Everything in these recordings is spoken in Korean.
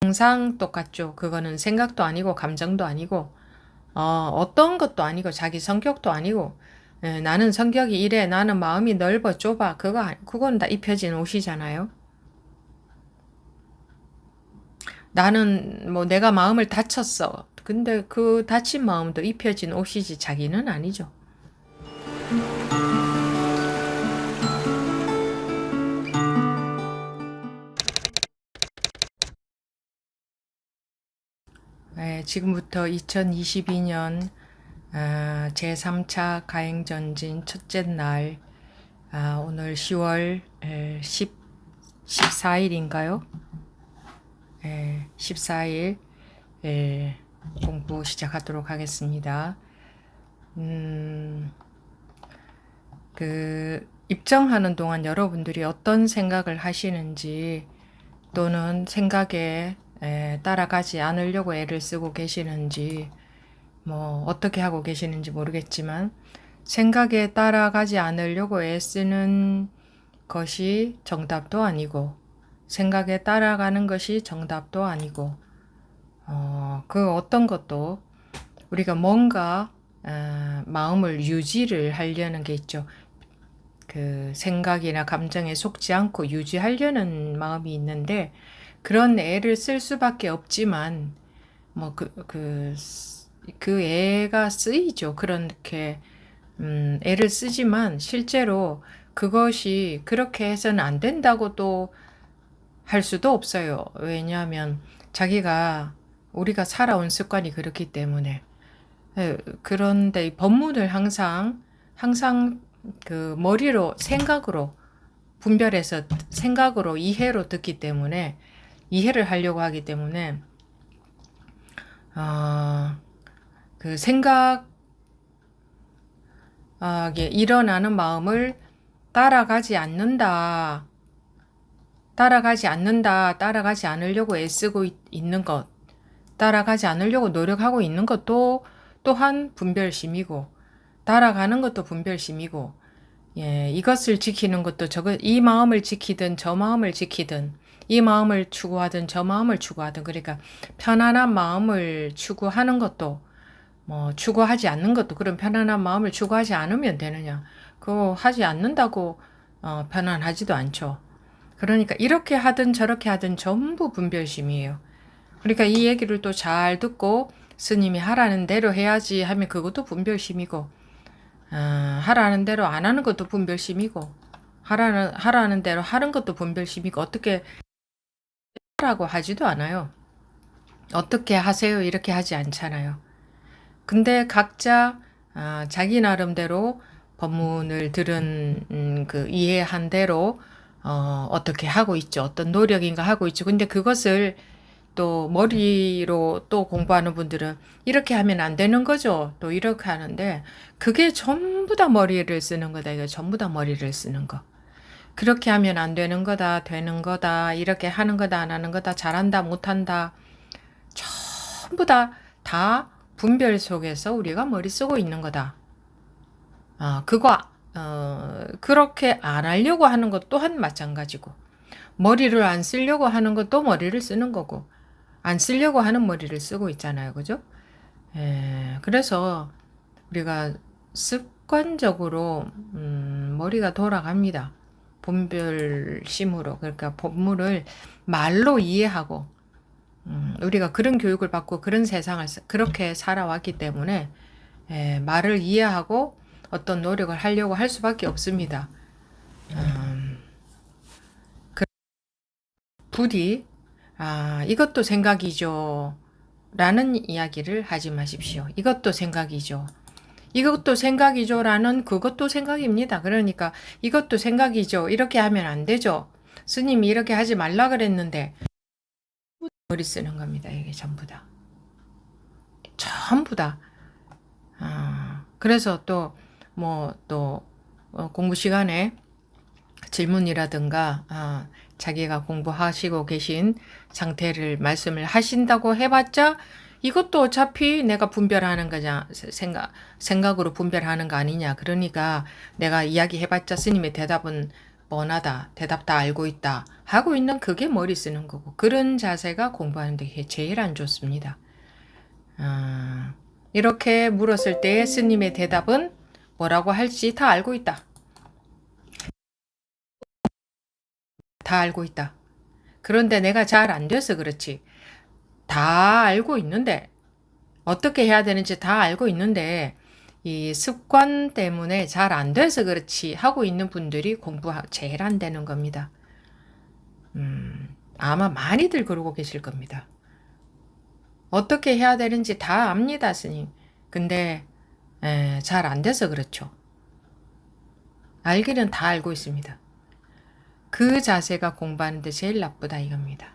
항상 똑같죠. 그거는 생각도 아니고 감정도 아니고 어떤 것도 아니고 자기 성격도 아니고 나는 성격이 이래 나는 마음이 넓어 좁아 그건 다 입혀진 옷이잖아요. 나는 뭐 내가 마음을 다쳤어. 근데 그 다친 마음도 입혀진 옷이지 자기는 아니죠. 지금부터 2022년 제3차 가행전진 첫째 날 오늘 10월 14일인가요? 14일 공부 시작하도록 하겠습니다. 입정하는 동안 여러분들이 어떤 생각을 하시는지 또는 생각에 따라가지 않으려고 애를 쓰고 계시는지 뭐 어떻게 하고 계시는지 모르겠지만 생각에 따라가지 않으려고 애쓰는 것이 정답도 아니고 생각에 따라가는 것이 정답도 아니고 그 어떤 것도 우리가 뭔가 마음을 유지를 하려는 게 있죠. 그 생각이나 감정에 속지 않고 유지하려는 마음이 있는데 그런 애를 쓸 수밖에 없지만 뭐 그 애가 쓰이죠. 그렇게 애를 쓰지만 실제로 그것이 그렇게 해서는 안 된다고 또 할 수도 없어요. 왜냐하면 우리가 살아온 습관이 그렇기 때문에. 그런데 이 법문을 항상 그 머리로 생각으로 분별해서 생각으로 이해로 듣기 때문에 이해를 하려고 하기 때문에 그 생각에 일어나는 마음을 따라가지 않으려고 애쓰고 있는 것, 따라가지 않으려고 노력하고 있는 것도 또한 분별심이고, 따라가는 것도 분별심이고, 이것을 지키는 것도 이 마음을 지키든 저 마음을 지키든, 이 마음을 추구하든 저 마음을 추구하든, 그러니까 편안한 마음을 추구하는 것도, 뭐, 추구하지 않는 것도, 그런 편안한 마음을 추구하지 않으면 되느냐. 그거 하지 않는다고, 편안하지도 않죠. 그러니까 이렇게 하든 저렇게 하든 전부 분별심이에요. 그러니까 이 얘기를 또 잘 듣고 스님이 하라는 대로 해야지 하면 그것도 분별심이고, 하라는 대로 안 하는 것도 분별심이고, 하라는 대로 하는 것도 분별심이고, 어떻게 하라고 하지도 않아요. 어떻게 하세요? 이렇게 하지 않잖아요. 근데 각자 자기 나름대로 법문을 들은 그 이해한 대로 어떻게 하고 있죠. 어떤 노력인가 하고 있죠. 근데 그것을 또 머리로 또 공부하는 분들은 이렇게 하면 안 되는 거죠. 또 이렇게 하는데 그게 전부 다 머리를 쓰는 거다. 이거 전부 다 머리를 쓰는 거. 그렇게 하면 안 되는 거다. 되는 거다. 이렇게 하는 거다. 안 하는 거다. 잘한다. 못한다. 전부 다 분별 속에서 우리가 머리 쓰고 있는 거다. 그렇게 안 하려고 하는 것 또한 마찬가지고, 머리를 안 쓰려고 하는 것도 머리를 쓰는 거고, 안 쓰려고 하는 머리를 쓰고 있잖아요. 그죠? 그래서 우리가 습관적으로, 머리가 돌아갑니다. 분별심으로. 그러니까 법문을 말로 이해하고, 우리가 그런 교육을 받고 그런 세상을 그렇게 살아왔기 때문에 말을 이해하고 어떤 노력을 하려고 할 수밖에 없습니다. 부디 이것도 생각이죠 라는 이야기를 하지 마십시오. 이것도 생각이죠. 이것도 생각이죠 라는 그것도 생각입니다. 그러니까 이것도 생각이죠. 이렇게 하면 안 되죠. 스님이 이렇게 하지 말라 그랬는데 머리 쓰는 겁니다. 이게 전부 다. 전부 다. 그래서 또 공부 시간에 질문이라든가 자기가 공부하시고 계신 상태를 말씀을 하신다고 해봤자 이것도 어차피 내가 분별하는 거냐, 생각으로 분별하는 거 아니냐. 그러니까 내가 이야기해봤자 스님의 대답은 뻔하다, 대답 다 알고 있다 하고 있는 그게 머리 쓰는 거고, 그런 자세가 공부하는 데 제일 안 좋습니다. 이렇게 물었을 때 스님의 대답은 뭐라고 할지 다 알고 있다. 다 알고 있다. 그런데 내가 잘 안 돼서 그렇지. 다 알고 있는데, 어떻게 해야 되는지 다 알고 있는데, 이 습관 때문에 잘 안 돼서 그렇지 하고 있는 분들이 공부 제일 안 되는 겁니다. 아마 많이들 그러고 계실 겁니다. 어떻게 해야 되는지 다 압니다, 스님. 근데 잘 안 돼서 그렇죠. 알기는 다 알고 있습니다. 그 자세가 공부하는데 제일 나쁘다 이겁니다.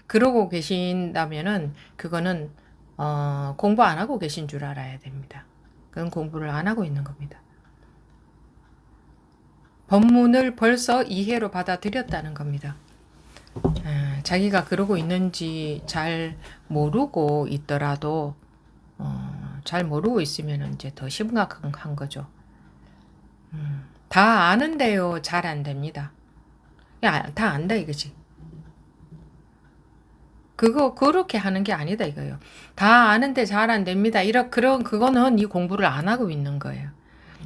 그러고 계신다면은 그거는 공부 안 하고 계신 줄 알아야 됩니다. 그건 공부를 안 하고 있는 겁니다. 법문을 벌써 이해로 받아들였다는 겁니다. 자기가 그러고 있는지 잘 모르고 있더라도 잘 모르고 있으면 이제 더 심각한 거죠. 다 아는데요, 잘 안 됩니다. 다 안다 이거지. 그렇게 하는 게 아니다 이거예요. 다 아는데 잘 안 됩니다. 그거는 이 공부를 안 하고 있는 거예요.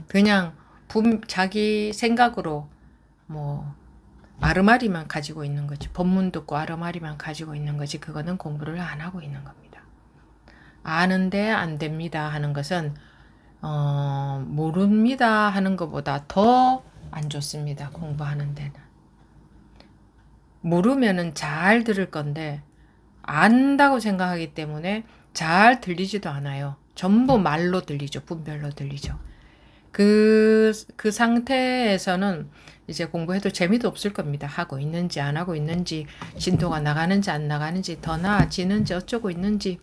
그냥 자기 생각으로 뭐 아르마리만 가지고 있는 거지. 법문 듣고 아르마리만 가지고 있는 거지. 그거는 공부를 안 하고 있는 겁니다. 아는데 안 됩니다 하는 것은 모릅니다 하는 것보다 더 안 좋습니다. 공부하는 데는. 모르면은 잘 들을 건데 안다고 생각하기 때문에 잘 들리지도 않아요. 전부 말로 들리죠. 분별로 들리죠. 그 상태에서는 이제 공부해도 재미도 없을 겁니다. 하고 있는지 안 하고 있는지, 진도가 나가는지 안 나가는지, 더 나아지는지 어쩌고 있는지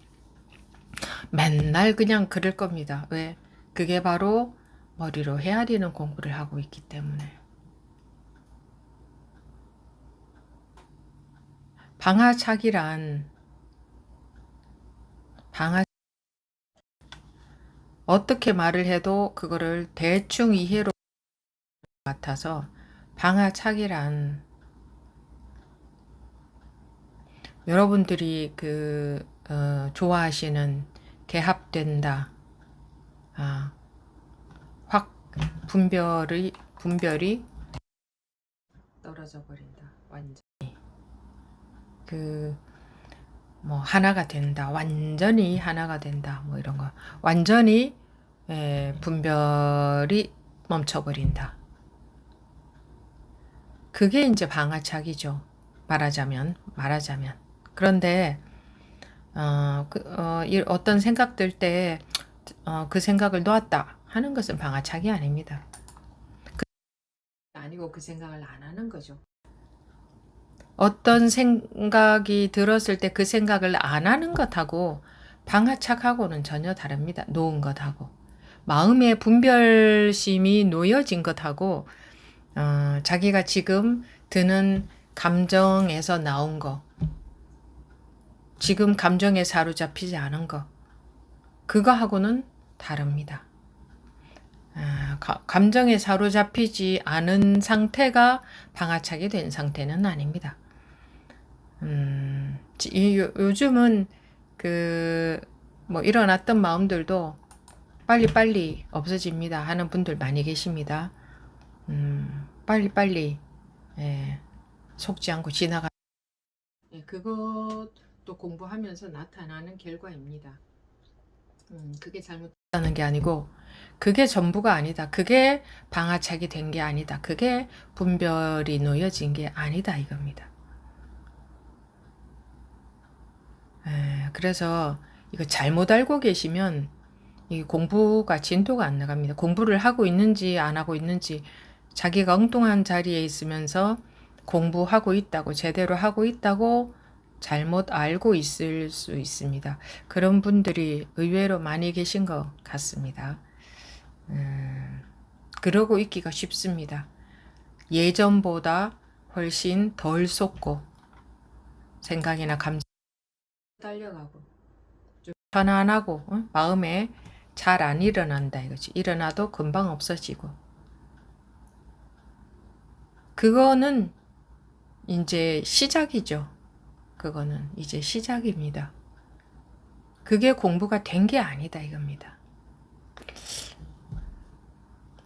맨날 그냥 그럴 겁니다. 왜? 그게 바로 머리로 헤아리는 공부를 하고 있기 때문에. 방아착이란 어떻게 말을 해도 그거를 대충 이해로 같아서 방아착이란 여러분들이 좋아하시는 개합된다. 확 분별이 떨어져 버린다. 완전히 뭐 하나가 된다. 완전히 하나가 된다. 뭐 이런 거. 완전히 분별이 멈춰버린다. 그게 이제 방아착이죠. 말하자면. 그런데 어떤 생각 들 때 그 생각을 놓았다 하는 것은 방아착이 아닙니다. 아니고 그 생각을 안 하는 거죠. 어떤 생각이 들었을 때 그 생각을 안 하는 것하고 방아착하고는 전혀 다릅니다. 놓은 것하고. 마음의 분별심이 놓여진 것하고 자기가 지금 드는 감정에서 나온 거, 지금 감정에 사로잡히지 않은 거, 그거하고는 다릅니다. 감정에 사로잡히지 않은 상태가 방아착이 된 상태는 아닙니다. 요즘은 뭐 일어났던 마음들도 빨리빨리 없어집니다 하는 분들 많이 계십니다. 빨리빨리 속지 않고 지나가. 그것도 공부하면서 나타나는 결과입니다. 그게 잘못됐다는 게 아니고 그게 전부가 아니다. 그게 방아착이 된 게 아니다. 그게 분별이 놓여진 게 아니다 이겁니다. 그래서 이거 잘못 알고 계시면 이 공부가 진도가 안 나갑니다. 공부를 하고 있는지 안 하고 있는지 자기가 엉뚱한 자리에 있으면서 공부하고 있다고 제대로 하고 있다고 잘못 알고 있을 수 있습니다. 그런 분들이 의외로 많이 계신 것 같습니다. 그러고 있기가 쉽습니다. 예전보다 훨씬 덜 쏟고 생각이나 감정 달려가고 좀 편안하고 마음에 잘 안 일어난다 이거지. 일어나도 금방 없어지고 그거는 이제 시작이죠. 그거는 이제 시작입니다. 그게 공부가 된 게 아니다 이겁니다.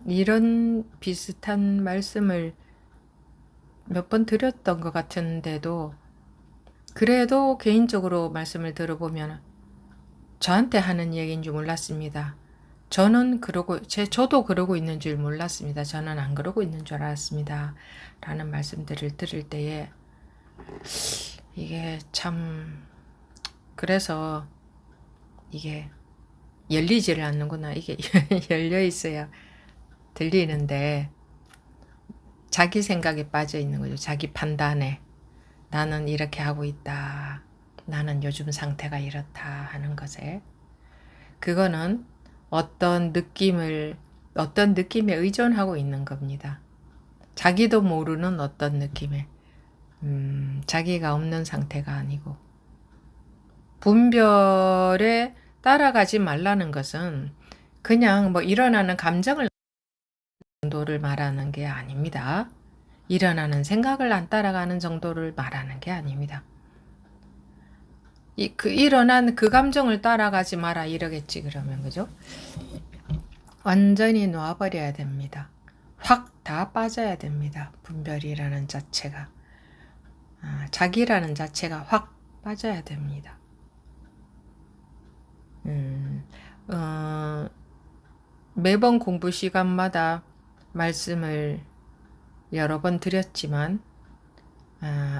이런 비슷한 말씀을 몇 번 드렸던 것 같은데도 그래도 개인적으로 말씀을 들어보면 저한테 하는 얘기인 줄 몰랐습니다. 저는 저도 그러고 있는 줄 몰랐습니다. 저는 안 그러고 있는 줄 알았습니다. 라는 말씀들을 들을 때에 이게 참 그래서 이게 열리지를 않는구나. 이게 열려 있어야 들리는데 자기 생각에 빠져 있는 거죠. 자기 판단에 나는 이렇게 하고 있다. 나는 요즘 상태가 이렇다 하는 것에 그거는 어떤 느낌에 의존하고 있는 겁니다. 자기도 모르는 어떤 느낌에 자기가 없는 상태가 아니고 분별에 따라가지 말라는 것은 그냥 뭐 일어나는 감정을 정도를 말하는 게 아닙니다. 일어나는 생각을 안 따라가는 정도를 말하는 게 아닙니다. 일어난 그 감정을 따라가지 마라 이러겠지 그러면 그죠? 완전히 놓아버려야 됩니다. 확 다 빠져야 됩니다. 분별이라는 자체가 자기라는 자체가 확 빠져야 됩니다. 매번 공부 시간마다 말씀을 여러 번 드렸지만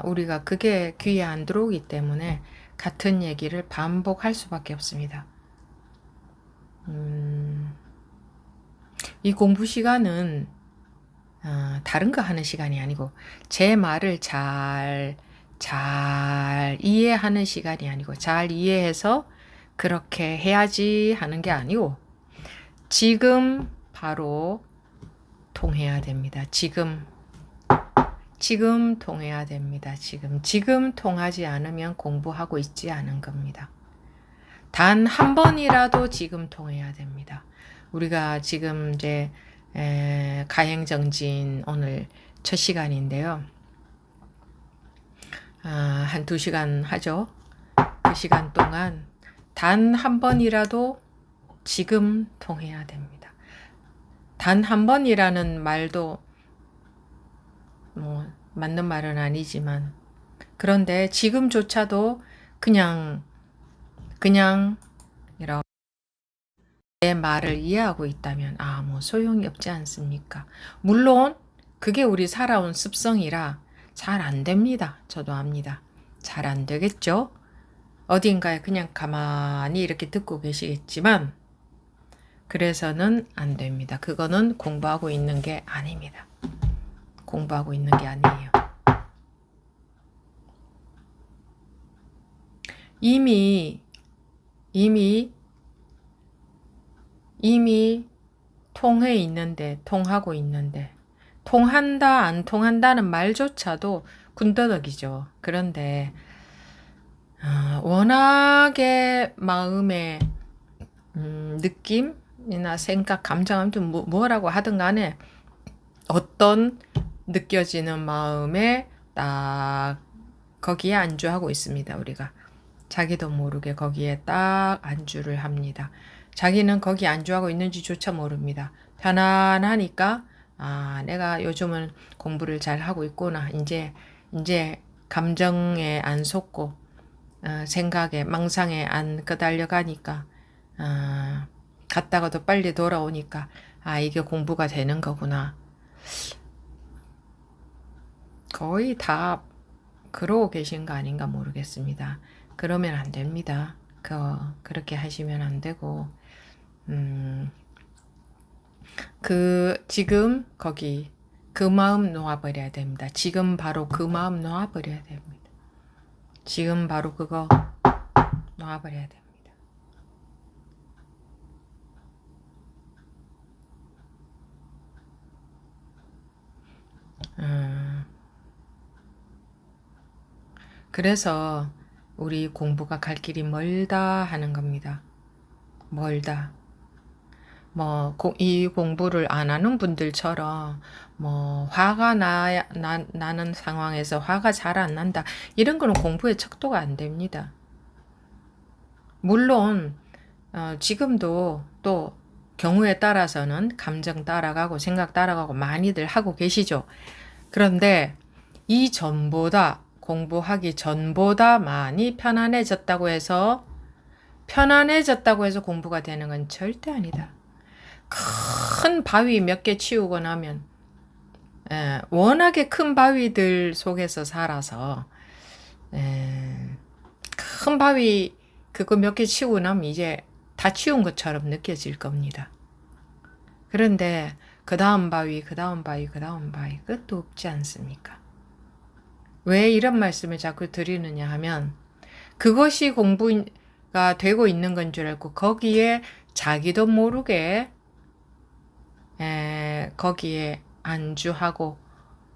우리가 그게 귀에 안 들어오기 때문에 같은 얘기를 반복할 수밖에 없습니다. 이 공부 시간은 다른 거 하는 시간이 아니고 제 말을 잘 이해하는 시간이 아니고 잘 이해해서 그렇게 해야지 하는 게 아니고 지금 바로 통해야 됩니다. 지금 통해야 됩니다. 지금 통하지 않으면 공부하고 있지 않은 겁니다. 단 한 번이라도 지금 통해야 됩니다. 우리가 지금 이제 가행정진 오늘 첫 시간인데요. 한 2시간 하죠. 그 시간 동안 단 한 번이라도 지금 통해야 됩니다. 단 한 번이라는 말도 뭐 맞는 말은 아니지만 그런데 지금조차도 그냥 이렇게 내 말을 이해하고 있다면 뭐 소용이 없지 않습니까? 물론 그게 우리 살아온 습성이라 잘 안 됩니다. 저도 압니다. 잘 안 되겠죠? 어딘가에 그냥 가만히 이렇게 듣고 계시겠지만 그래서는 안 됩니다. 그거는 공부하고 있는 게 아닙니다. 공부하고 있는 게 아니에요. 이미 통해 있는데, 통하고 있는데, 통한다, 안 통한다는 말조차도 군더더기죠. 그런데, 워낙에 마음의, 느낌이나 생각, 감정, 아무튼 뭐라고 하든 간에 어떤 느껴지는 마음에 딱 거기에 안주하고 있습니다. 우리가. 자기도 모르게 거기에 딱 안주를 합니다. 자기는 거기 안주하고 있는지조차 모릅니다. 편안하니까 내가 요즘은 공부를 잘 하고 있구나. 이제 감정에 안 속고 생각에 망상에 안 끄달려 가니까 갔다가도 빨리 돌아오니까 이게 공부가 되는 거구나. 거의 다 그러고 계신 거 아닌가 모르겠습니다. 그러면 안 됩니다. 그렇게 하시면 안 되고, 지금 거기 그 마음 놓아버려야 됩니다. 지금 바로 그 마음 놓아버려야 됩니다. 지금 바로 그거 놓아버려야 됩니다. 그래서 우리 공부가 갈 길이 멀다 하는 겁니다. 멀다. 이 공부를 안 하는 분들처럼 화가 나는 상황에서 화가 잘 안 난다. 이런 거는 공부의 척도가 안 됩니다. 물론 지금도 또 경우에 따라서는 감정 따라가고 생각 따라가고 많이들 하고 계시죠. 그런데 이전보다 공부하기 전보다 많이 편안해졌다고 해서 공부가 되는 건 절대 아니다. 큰 바위 몇 개 치우고 나면 워낙에 큰 바위들 속에서 살아서 큰 바위 그거 몇 개 치우고 나면 이제 다 치운 것처럼 느껴질 겁니다. 그런데 그 다음 바위 끝도 없지 않습니까? 왜 이런 말씀을 자꾸 드리느냐 하면 그것이 공부가 되고 있는 건 줄 알고 거기에 자기도 모르게 거기에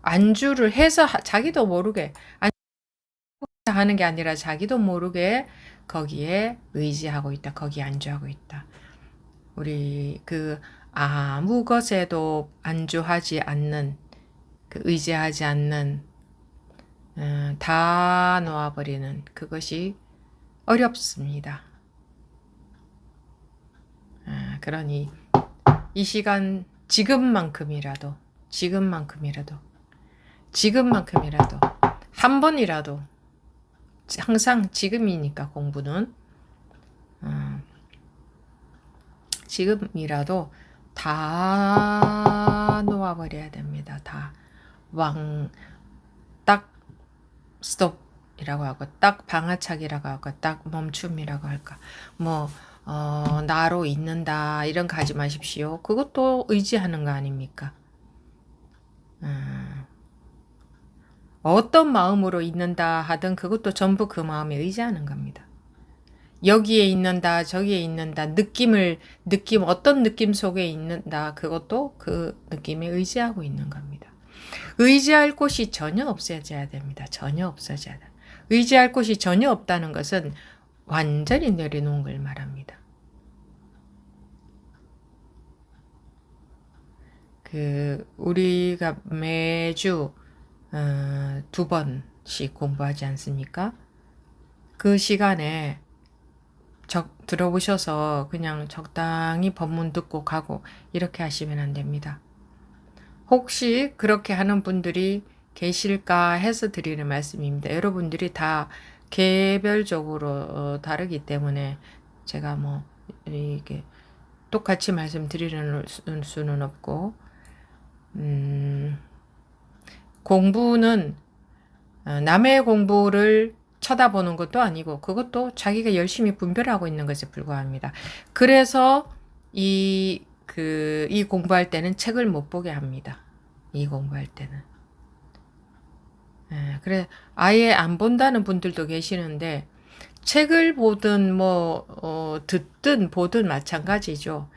안주를 해서 자기도 모르게 하는 게 아니라 자기도 모르게 거기에 의지하고 있다. 거기에 안주하고 있다. 우리 아무 것에도 안주하지 않는 의지하지 않는 다 놓아버리는 그것이 어렵습니다. 그러니 이 시간 지금만큼이라도 한 번이라도 항상 지금이니까 공부는 지금이라도 다 놓아버려야 됩니다. 다 딱 스톱이라고 하고 딱 방아착이라고 하고 딱 멈춤이라고 할까 나로 있는다 이런 거 하지 마십시오. 그것도 의지하는 거 아닙니까? 어떤 마음으로 있는다 하든 그것도 전부 그 마음에 의지하는 겁니다. 여기에 있는다 저기에 있는다 어떤 느낌 속에 있는다 그것도 그 느낌에 의지하고 있는 겁니다. 의지할 곳이 전혀 없어져야 됩니다. 전혀 없어져야 돼. 의지할 곳이 전혀 없다는 것은 완전히 내려놓은 걸 말합니다. 우리가 매주 2번씩 공부하지 않습니까? 그 시간에 들어보셔서 그냥 적당히 법문 듣고 가고 이렇게 하시면 안 됩니다. 혹시 그렇게 하는 분들이 계실까 해서 드리는 말씀입니다. 여러분들이 다 개별적으로 다르기 때문에 제가 이게 똑같이 말씀드리는 수는 없고 공부는 남의 공부를 쳐다보는 것도 아니고 그것도 자기가 열심히 분별하고 있는 것에 불과합니다. 그래서 이 공부할 때는 책을 못 보게 합니다. 이 공부할 때는. 그래 아예 안 본다는 분들도 계시는데 책을 보든 듣든 보든 마찬가지죠.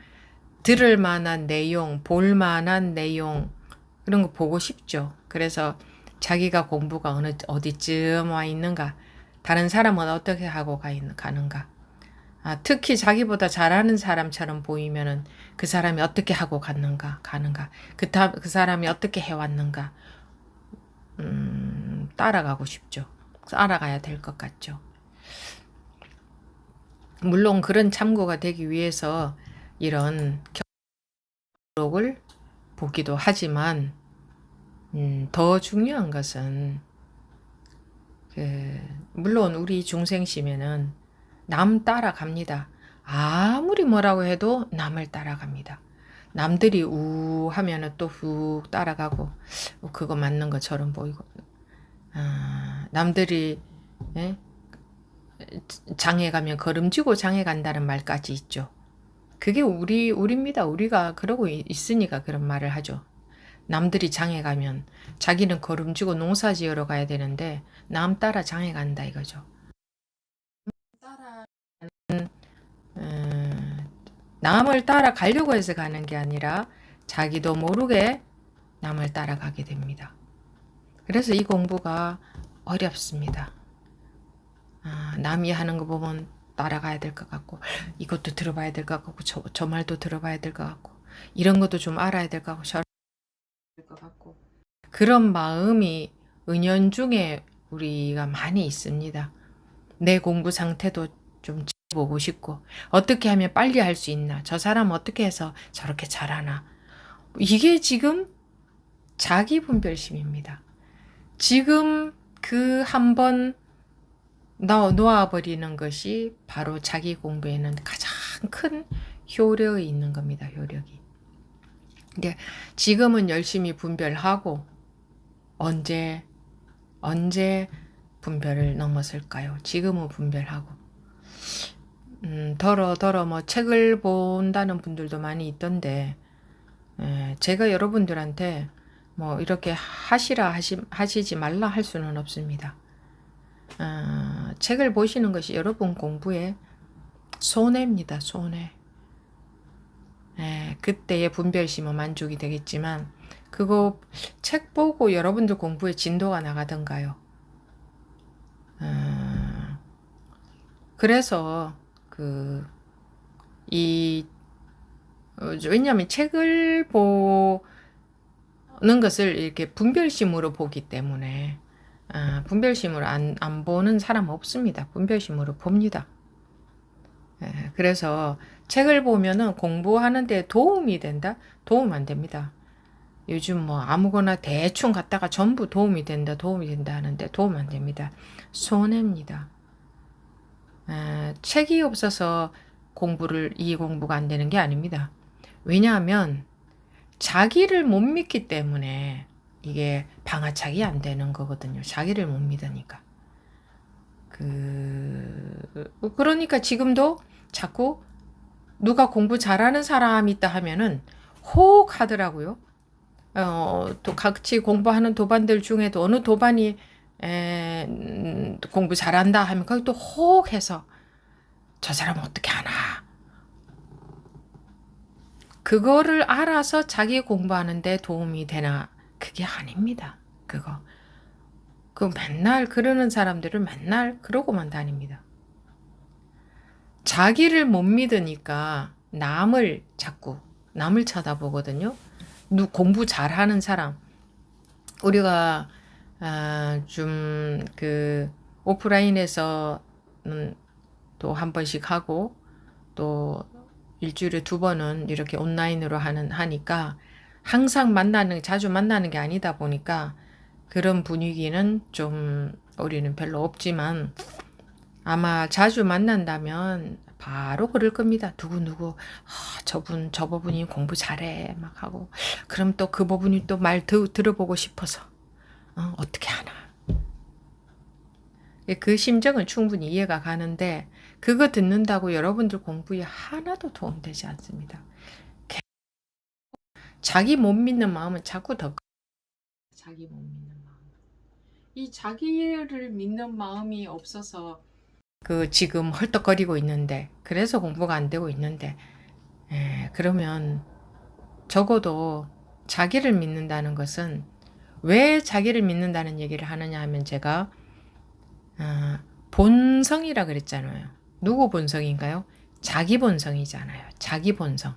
들을 만한 내용, 볼 만한 내용 그런 거 보고 싶죠. 그래서 자기가 공부가 어디쯤 와 있는가, 다른 사람은 어떻게 하고 가는가. 특히 자기보다 잘하는 사람처럼 보이면은 그 사람이 어떻게 하고 가는가, 그 사람이 어떻게 해왔는가, 따라가고 싶죠. 따라가야 될 것 같죠. 물론 그런 참고가 되기 위해서 이런 기록을 보기도 하지만 더 중요한 것은 물론 우리 중생심에는 남 따라갑니다. 아무리 뭐라고 해도 남을 따라갑니다. 남들이 우 하면은 또 훅 따라가고 그거 맞는 것처럼 보이고 남들이 장에 가면 걸음지고 장에 간다는 말까지 있죠. 그게 우리입니다. 우리가 그러고 있으니까 그런 말을 하죠. 남들이 장에 가면 자기는 걸음지고 농사 지으러 가야 되는데 남 따라 장에 간다 이거죠. 남을 따라가려고 해서 가는 게 아니라 자기도 모르게 남을 따라가게 됩니다. 그래서 이 공부가 어렵습니다. 남이 하는 거 보면 따라가야 될 것 같고, 이것도 들어봐야 될 것 같고, 저 말도 들어봐야 될 것 같고, 이런 것도 좀 알아야 될 것 같고, 저럴 것 같고, 그런 마음이 은연중에 우리가 많이 있습니다. 내 공부 상태도 좀 보고 싶고, 어떻게 하면 빨리 할 수 있나, 저 사람 어떻게 해서 저렇게 잘하나. 이게 지금 자기 분별심입니다. 지금 그 한 번 놓아버리는 것이 바로 자기 공부에는 가장 큰 효력이 있는 겁니다. 효력이. 근데 지금은 열심히 분별하고 언제 분별을 넘었을까요? 지금은 분별하고. 더러 뭐 책을 본다는 분들도 많이 있던데, 제가 여러분들한테 뭐 이렇게 하시지 말라 할 수는 없습니다. 책을 보시는 것이 여러분 공부에 손해입니다. 손해. 그때의 분별심은 만족이 되겠지만, 그거 책 보고 여러분들 공부에 진도가 나가던가요. 그래서 왜냐하면 책을 보는 것을 이렇게 분별심으로 보기 때문에, 분별심으로 안 보는 사람 없습니다. 분별심으로 봅니다. 그래서 책을 보면은 공부하는 데 도움이 된다? 도움 안 됩니다. 요즘 뭐 아무거나 대충 갖다가 전부 도움이 된다 하는데 도움 안 됩니다. 손해입니다. 책이 없어서 이 공부가 안 되는 게 아닙니다. 왜냐하면 자기를 못 믿기 때문에 이게 방아착이 안 되는 거거든요. 자기를 못 믿으니까. 그러니까 지금도 자꾸 누가 공부 잘하는 사람이 있다 하면은 혹 하더라고요. 또 같이 공부하는 도반들 중에도 어느 도반이 공부 잘한다 하면 거기 또 혹 해서 저 사람은 어떻게 하나. 그거를 알아서 자기 공부하는데 도움이 되나? 그게 아닙니다. 맨날 그러는 사람들은 맨날 그러고만 다닙니다. 자기를 못 믿으니까 자꾸 남을 쳐다보거든요. 공부 잘하는 사람. 우리가 좀 오프라인에서 또 한 번씩 하고 또 일주일에 2번은 이렇게 온라인으로 하니까 항상 자주 만나는 게 아니다 보니까 그런 분위기는 좀 우리는 별로 없지만, 아마 자주 만난다면 바로 그럴 겁니다. 누구 저분이 공부 잘해 막 하고, 그럼 또 그 부분이 또 말 들어보고 싶어서 어떻게 하나. 그 심정은 충분히 이해가 가는데, 그거 듣는다고 여러분들 공부에 하나도 도움되지 않습니다. 자기 못 믿는 마음은 자꾸 자기 못 믿는 마음. 이 자기를 믿는 마음이 없어서 지금 헐떡거리고 있는데, 그래서 공부가 안 되고 있는데, 그러면 적어도 자기를 믿는다는 것은, 왜 자기를 믿는다는 얘기를 하느냐 하면, 제가 본성이라 그랬잖아요. 누구 본성인가요? 자기 본성이잖아요. 자기 본성.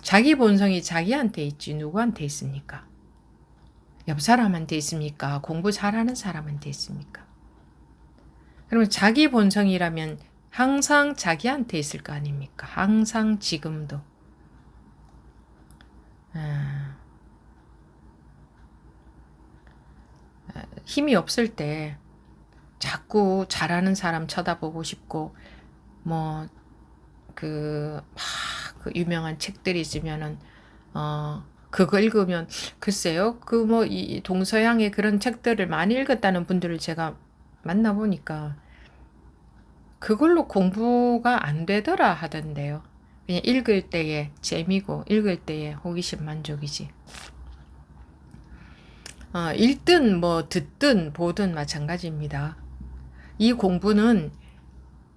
자기 본성이 자기한테 있지 누구한테 있습니까? 옆 사람한테 있습니까? 공부 잘하는 사람한테 있습니까? 그러면 자기 본성이라면 항상 자기한테 있을 거 아닙니까? 항상 지금도. 힘이 없을 때 자꾸 잘하는 사람 쳐다보고 싶고, 그 유명한 책들이 있으면은, 그거 읽으면, 글쎄요, 이 동서양의 그런 책들을 많이 읽었다는 분들을 제가 만나보니까, 그걸로 공부가 안 되더라 하던데요. 그냥 읽을 때에 재미고, 읽을 때에 호기심 만족이지. 읽든 듣든 보든 마찬가지입니다. 이 공부는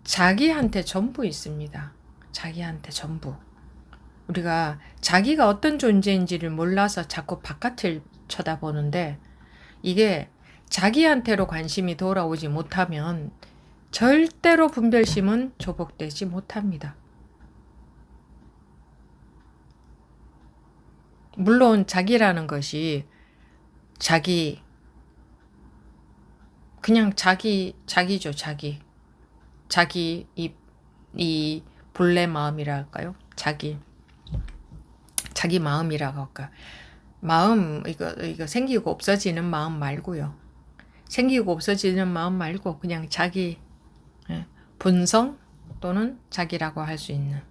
자기한테 전부 있습니다. 자기한테 전부. 우리가 자기가 어떤 존재인지를 몰라서 자꾸 바깥을 쳐다보는데, 이게 자기한테로 관심이 돌아오지 못하면 절대로 분별심은 조복되지 못합니다. 물론 자기라는 것이 그냥 자기죠. 자기 이 본래 마음이라 할까요? 자기 마음이라고 할까? 마음 이거 생기고 없어지는 마음 말고요. 생기고 없어지는 마음 말고 그냥 자기 본성 또는 자기라고 할 수 있는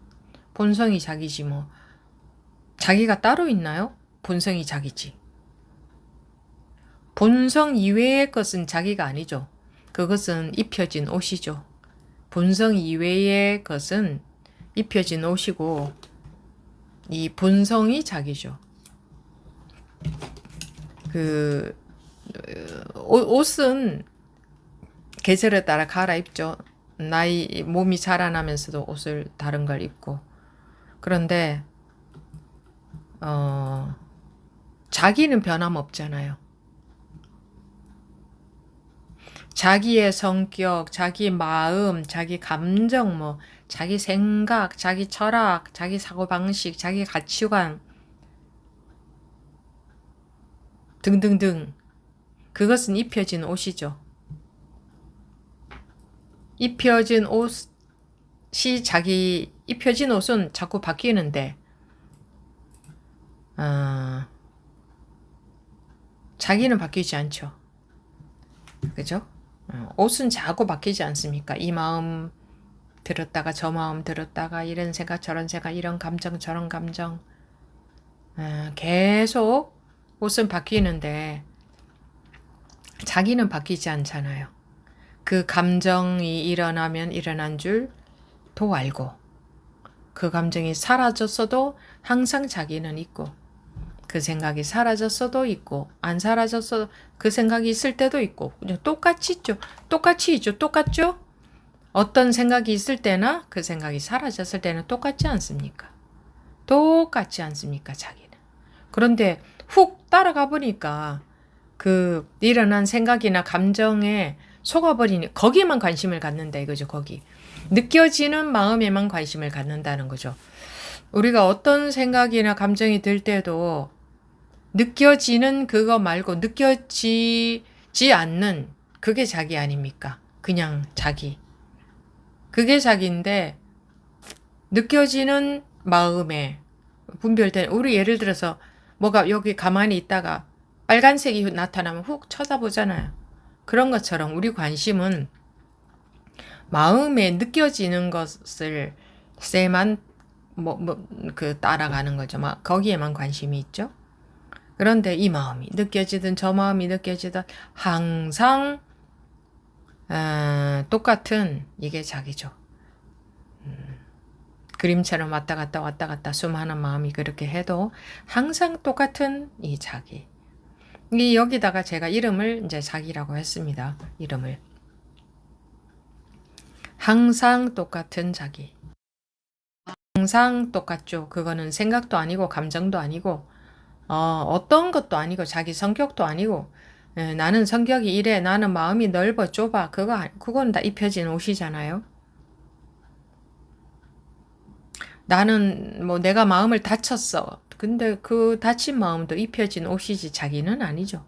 본성이 자기지 뭐. 자기가 따로 있나요? 본성이 자기지. 본성 이외의 것은 자기가 아니죠. 그것은 입혀진 옷이죠. 본성 이외의 것은 입혀진 옷이고 이 본성이 자기죠. 옷은 계절에 따라 갈아입죠. 몸이 자라나면서도 옷을 다른 걸 입고. 그런데 자기는 변함없잖아요. 자기의 성격, 자기 마음, 자기 감정, 뭐 자기 생각, 자기 철학, 자기 사고방식, 자기 가치관 등등등. 그것은 입혀진 옷이죠. 입혀진 옷은 자꾸 바뀌는데 자기는 바뀌지 않죠. 그죠? 옷은 자꾸 바뀌지 않습니까? 이 마음 들었다가 저 마음 들었다가 이런 생각 저런 생각 이런 감정 저런 감정 계속 옷은 바뀌는데 자기는 바뀌지 않잖아요. 그 감정이 일어나면 일어난 줄도 알고 그 감정이 사라졌어도 항상 자기는 있고 그 생각이 사라졌어도 있고 안 사라졌어도 그 생각이 있을 때도 있고 똑같이 있죠. 똑같죠? 어떤 생각이 있을 때나 그 생각이 사라졌을 때는 똑같지 않습니까? 똑같지 않습니까? 자기는. 그런데 훅 따라가 보니까 그 일어난 생각이나 감정에 속아버리니 거기에만 관심을 갖는다 이거죠. 거기. 느껴지는 마음에만 관심을 갖는다는 거죠. 우리가 어떤 생각이나 감정이 들 때도 느껴지는 그거 말고 느껴지지 않는 그게 자기 아닙니까? 그냥 자기. 그게 자기인데 느껴지는 마음에 분별된 우리 예를 들어서 뭐가 여기 가만히 있다가 빨간색이 나타나면 훅 쳐다보잖아요. 그런 것처럼 우리 관심은 마음에 느껴지는 것을 쎄만 따라가는 거죠. 막 거기에만 관심이 있죠. 그런데 이 마음이 느껴지든 저 마음이 느껴지든 항상 똑같은 이게 자기죠. 그림처럼 왔다 갔다 수많은 마음이 그렇게 해도 항상 똑같은 이 자기. 여기다가 제가 이름을 이제 자기라고 했습니다. 이름을. 항상 똑같은 자기. 항상 똑같죠. 그거는 생각도 아니고 감정도 아니고 어떤 것도 아니고 자기 성격도 아니고 나는 성격이 이래 나는 마음이 넓어 좁아 그건 다 입혀진 옷이잖아요. 나는 뭐 내가 마음을 다쳤어. 근데 그 다친 마음도 입혀진 옷이지 자기는 아니죠.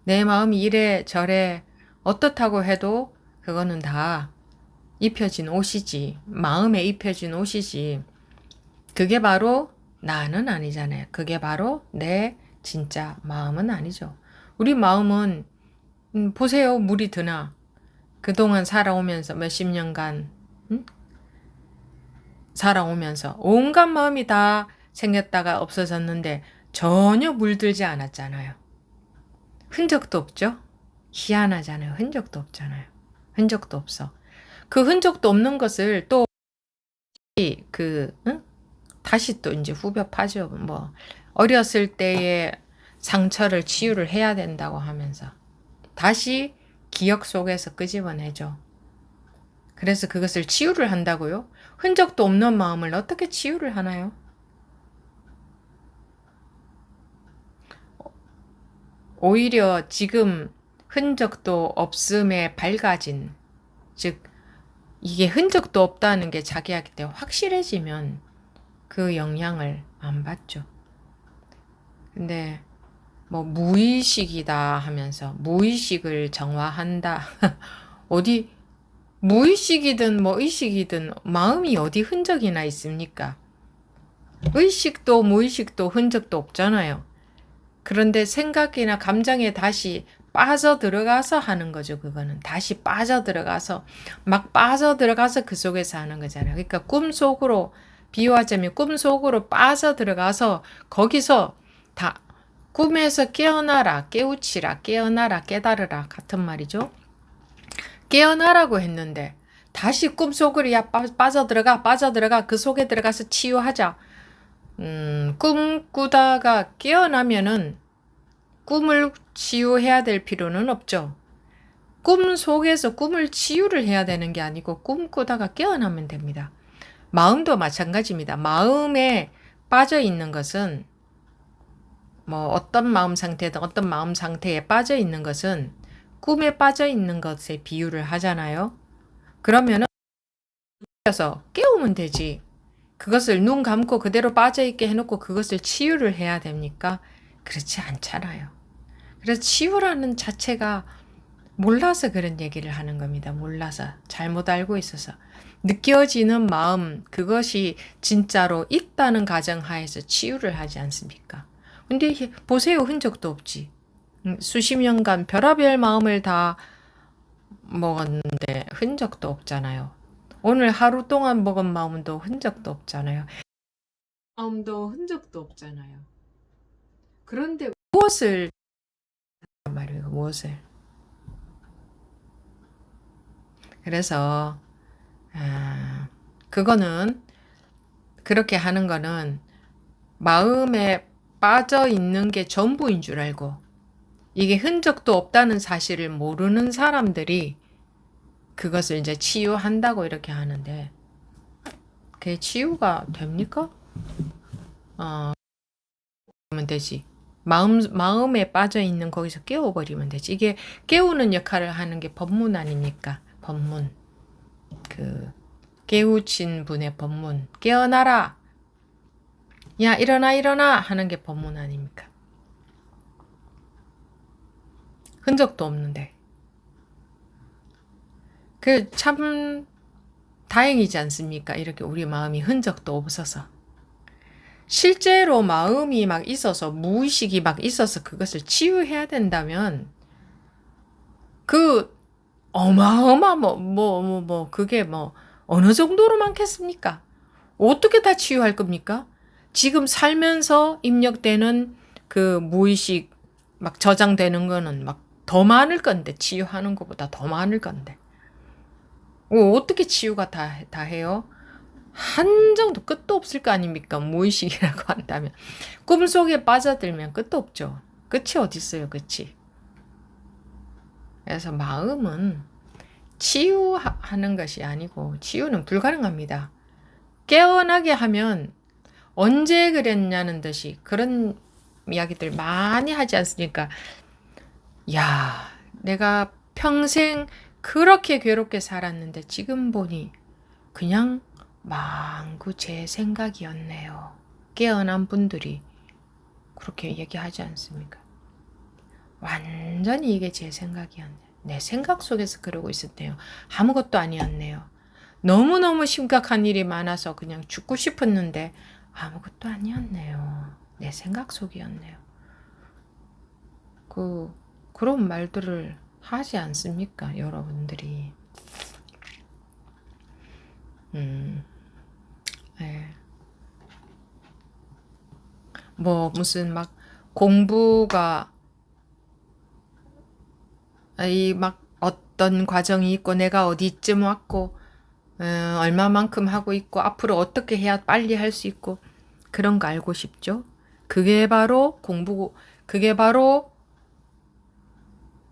내 마음이 이래 저래 어떻다고 해도 그거는 다 입혀진 옷이지. 마음에 입혀진 옷이지. 그게 바로 나는 아니잖아요. 그게 바로 내 진짜 마음은 아니죠. 우리 마음은 보세요. 물이 드나. 그동안 살아오면서 몇십 년간 살아오면서 온갖 마음이 다 생겼다가 없어졌는데 전혀 물들지 않았잖아요. 흔적도 없죠? 희한하잖아요. 흔적도 없잖아요. 흔적도 없어. 그 흔적도 없는 것을 또 다시 또 이제 후벼파죠. 뭐 어렸을 때의 상처를 치유를 해야 된다고 하면서 다시 기억 속에서 끄집어내죠. 그래서 그것을 치유를 한다고요? 흔적도 없는 마음을 어떻게 치유를 하나요? 오히려 지금 흔적도 없음에 밝아진, 즉 이게 흔적도 없다는 게 자기한테 때 확실해지면 그 영향을 안 받죠. 근데 뭐 무의식이다 하면서 무의식을 정화한다. 어디 무의식이든 뭐 의식이든 마음이 어디 흔적이나 있습니까? 의식도 무의식도 흔적도 없잖아요. 그런데 생각이나 감정에 다시 빠져 들어가서 하는 거죠. 그거는 다시 빠져 들어가서 막 빠져 들어가서 그 속에서 하는 거잖아요. 그러니까 꿈속으로 비유하자면 꿈속으로 빠져 들어가서 거기서 다 꿈에서 깨어나라, 깨우치라, 깨어나라, 깨달으라 같은 말이죠. 깨어나라고 했는데 다시 꿈속으로 야 빠져들어가 그 속에 들어가서 치유하자. 꿈꾸다가 깨어나면은 꿈을 치유해야 될 필요는 없죠. 꿈 속에서 꿈을 치유를 해야 되는 게 아니고 꿈꾸다가 깨어나면 됩니다. 마음도 마찬가지입니다. 마음에 빠져 있는 것은 뭐 어떤 마음 상태든 어떤 마음 상태에 빠져 있는 것은 꿈에 빠져 있는 것에 비유를 하잖아요. 그러면은 깨우면 되지. 그것을 눈 감고 그대로 빠져있게 해놓고 그것을 치유를 해야 됩니까? 그렇지 않잖아요. 그래서 치유라는 자체가 몰라서 그런 얘기를 하는 겁니다. 몰라서. 잘못 알고 있어서. 느껴지는 마음, 그것이 진짜로 있다는 가정하에서 치유를 하지 않습니까? 근데 보세요. 흔적도 없지. 수십 년간 별의별 마음을 다 먹었는데 흔적도 없잖아요. 오늘 하루 동안 먹은 마음도 흔적도 없잖아요. 마음도 흔적도 없잖아요. 그런데 무엇을 말이에요. 무엇을. 그래서 그거는 그렇게 하는 거는 마음에 빠져 있는 게 전부인 줄 알고 이게 흔적도 없다는 사실을 모르는 사람들이 그것을 이제 치유한다고 이렇게 하는데 그게 치유가 됩니까? 그러면 되지. 마음에 빠져 있는 거기서 깨워버리면 되지. 이게 깨우는 역할을 하는 게 법문 아닙니까? 법문. 그 깨우친 분의 법문. 깨어나라. 야, 일어나, 일어나 하는 게 법문 아닙니까? 흔적도 없는데. 그 참 다행이지 않습니까? 이렇게 우리 마음이 흔적도 없어서. 실제로 마음이 막 있어서 무의식이 막 있어서 그것을 치유해야 된다면 그 어마어마 그게 뭐 어느 정도로 많겠습니까? 어떻게 다 치유할 겁니까? 지금 살면서 입력되는 그 무의식 막 저장되는 거는 막 더 많을 건데 치유하는 것보다 더 많을 건데 어떻게 치유가 다 해요? 한 정도 끝도 없을 거 아닙니까? 무의식이라고 한다면 꿈속에 빠져들면 끝도 없죠. 끝이 어디 있어요? 끝이. 그래서 마음은 치유하는 것이 아니고 치유는 불가능합니다. 깨어나게 하면 언제 그랬냐는 듯이 그런 이야기들 많이 하지 않습니까? 야, 내가 평생 그렇게 괴롭게 살았는데 지금 보니 그냥 망구 제 생각이었네요. 깨어난 분들이 그렇게 얘기하지 않습니까? 완전히 이게 제 생각이었네요. 내 생각 속에서 그러고 있었네요. 아무것도 아니었네요. 너무너무 심각한 일이 많아서 그냥 죽고 싶었는데 아무것도 아니었네요. 내 생각 속이었네요. 그런 말들을 하지 않습니까? 여러분들이. 네. 뭐 무슨 막 공부가 막 어떤 과정이 있고 내가 어디쯤 왔고 얼마만큼 하고 있고 앞으로 어떻게 해야 빨리 할 수 있고 그런 거 알고 싶죠? 그게 바로 그게 바로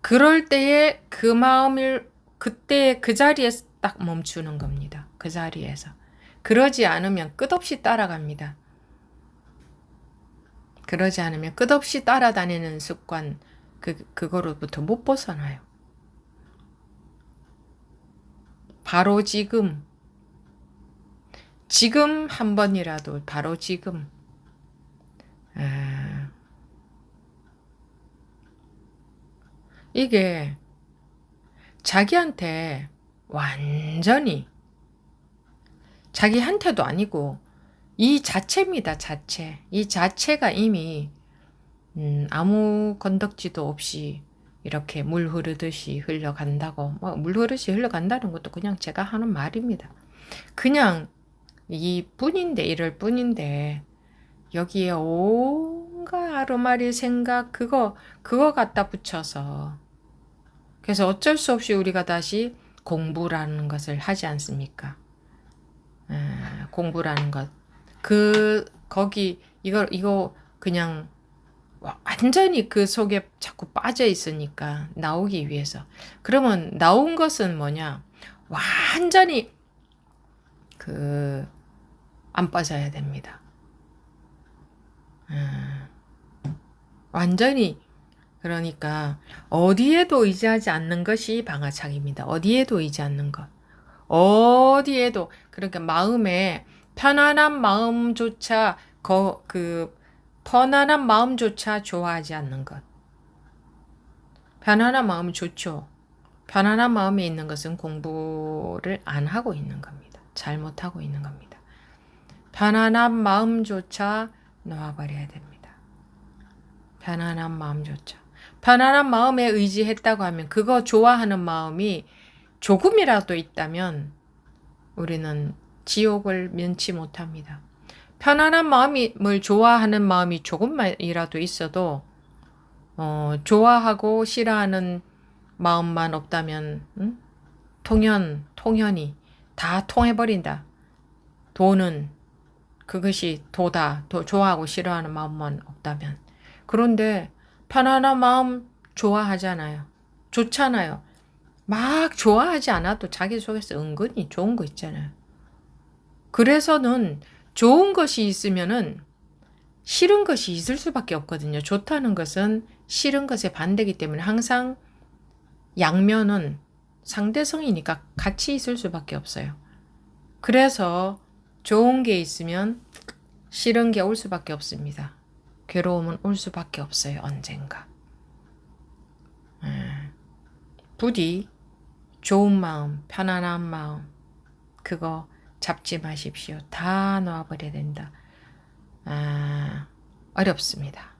그럴 때에 그 마음을 그때 그 자리에 딱 멈추는 겁니다. 그 자리에서. 그러지 않으면 끝없이 따라갑니다. 그러지 않으면 끝없이 따라다니는 습관, 그거로부터 못 벗어나요. 바로 지금 한 번이라도 바로 지금 이게 자기한테 완전히 자기한테도 아니고 이 자체입니다. 자체. 이 자체가 이미 아무 건덕지도 없이 이렇게 물 흐르듯이 흘러간다고. 물 흐르듯이 흘러간다는 것도 그냥 제가 하는 말입니다. 그냥 이럴 뿐인데 여기에 온갖 아르마리 생각 그거 갖다 붙여서 그래서 어쩔 수 없이 우리가 다시 공부라는 것을 하지 않습니까? 공부라는 것. 거기 이거 그냥 완전히 그 속에 자꾸 빠져 있으니까 나오기 위해서. 그러면 나온 것은 뭐냐? 완전히 안 빠져야 됩니다. 완전히 그러니까 어디에도 의지하지 않는 것이 방아착입니다. 어디에도 의지 않는 것. 어디에도 그러니까 마음에 편안한 마음조차 편안한 마음조차 좋아하지 않는 것. 편안한 마음 좋죠. 편안한 마음에 있는 것은 공부를 안 하고 있는 겁니다. 잘못하고 있는 겁니다. 편안한 마음조차 놓아버려야 됩니다. 편안한 마음조차. 편안한 마음에 의지했다고 하면 그거 좋아하는 마음이 조금이라도 있다면 우리는 지옥을 면치 못합니다. 편안한 마음을 좋아하는 마음이 조금이라도 있어도 좋아하고 싫어하는 마음만 없다면 통현이 다 통해버린다. 도는 그것이 도다. 좋아하고 싫어하는 마음만 없다면. 그런데 편안한 마음 좋아하잖아요. 좋잖아요. 막 좋아하지 않아도 자기 속에서 은근히 좋은 거 있잖아요. 그래서는 좋은 것이 있으면은 싫은 것이 있을 수밖에 없거든요. 좋다는 것은 싫은 것의 반대이기 때문에 항상 양면은 상대성이니까 같이 있을 수밖에 없어요. 그래서 좋은 게 있으면 싫은 게 올 수밖에 없습니다. 괴로움은 올 수밖에 없어요. 언젠가. 부디 좋은 마음, 편안한 마음 그거 잡지 마십시오. 다 놓아버려야 된다. 어렵습니다.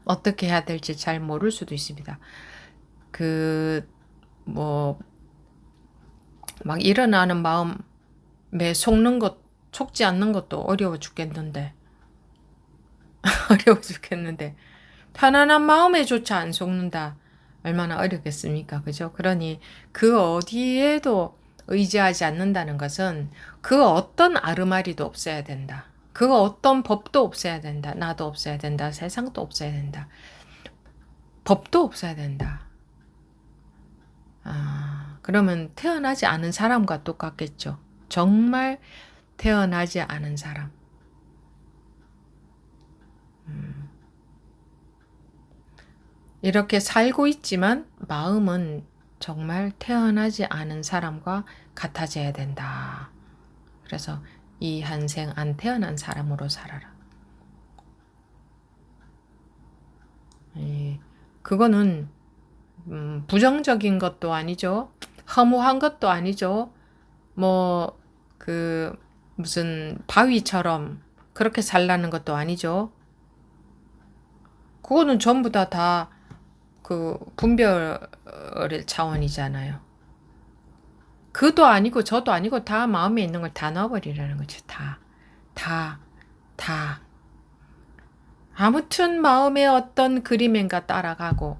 어떻게 해야 될지 잘 모를 수도 있습니다. 막 일어나는 마음에 속지 않는 것도 어려워 죽겠는데. 어려워 죽겠는데. 편안한 마음에조차 안 속는다. 얼마나 어렵겠습니까? 그죠? 그러니 그 어디에도 의지하지 않는다는 것은 그 어떤 아르마리도 없어야 된다. 그 어떤 법도 없어야 된다. 나도 없어야 된다. 세상도 없어야 된다. 법도 없어야 된다. 그러면 태어나지 않은 사람과 똑같겠죠. 정말 태어나지 않은 사람. 이렇게 살고 있지만 마음은 정말 태어나지 않은 사람과 같아져야 된다. 그래서 이 한생 안 태어난 사람으로 살아라. 그거는 부정적인 것도 아니죠. 허무한 것도 아니죠. 무슨 바위처럼 그렇게 살라는 것도 아니죠. 그거는 전부 다 분별의 차원이잖아요. 그도 아니고 저도 아니고 다 마음에 있는 걸 다 넣어버리라는 거죠. 다. 아무튼 마음에 어떤 그림인가 따라가고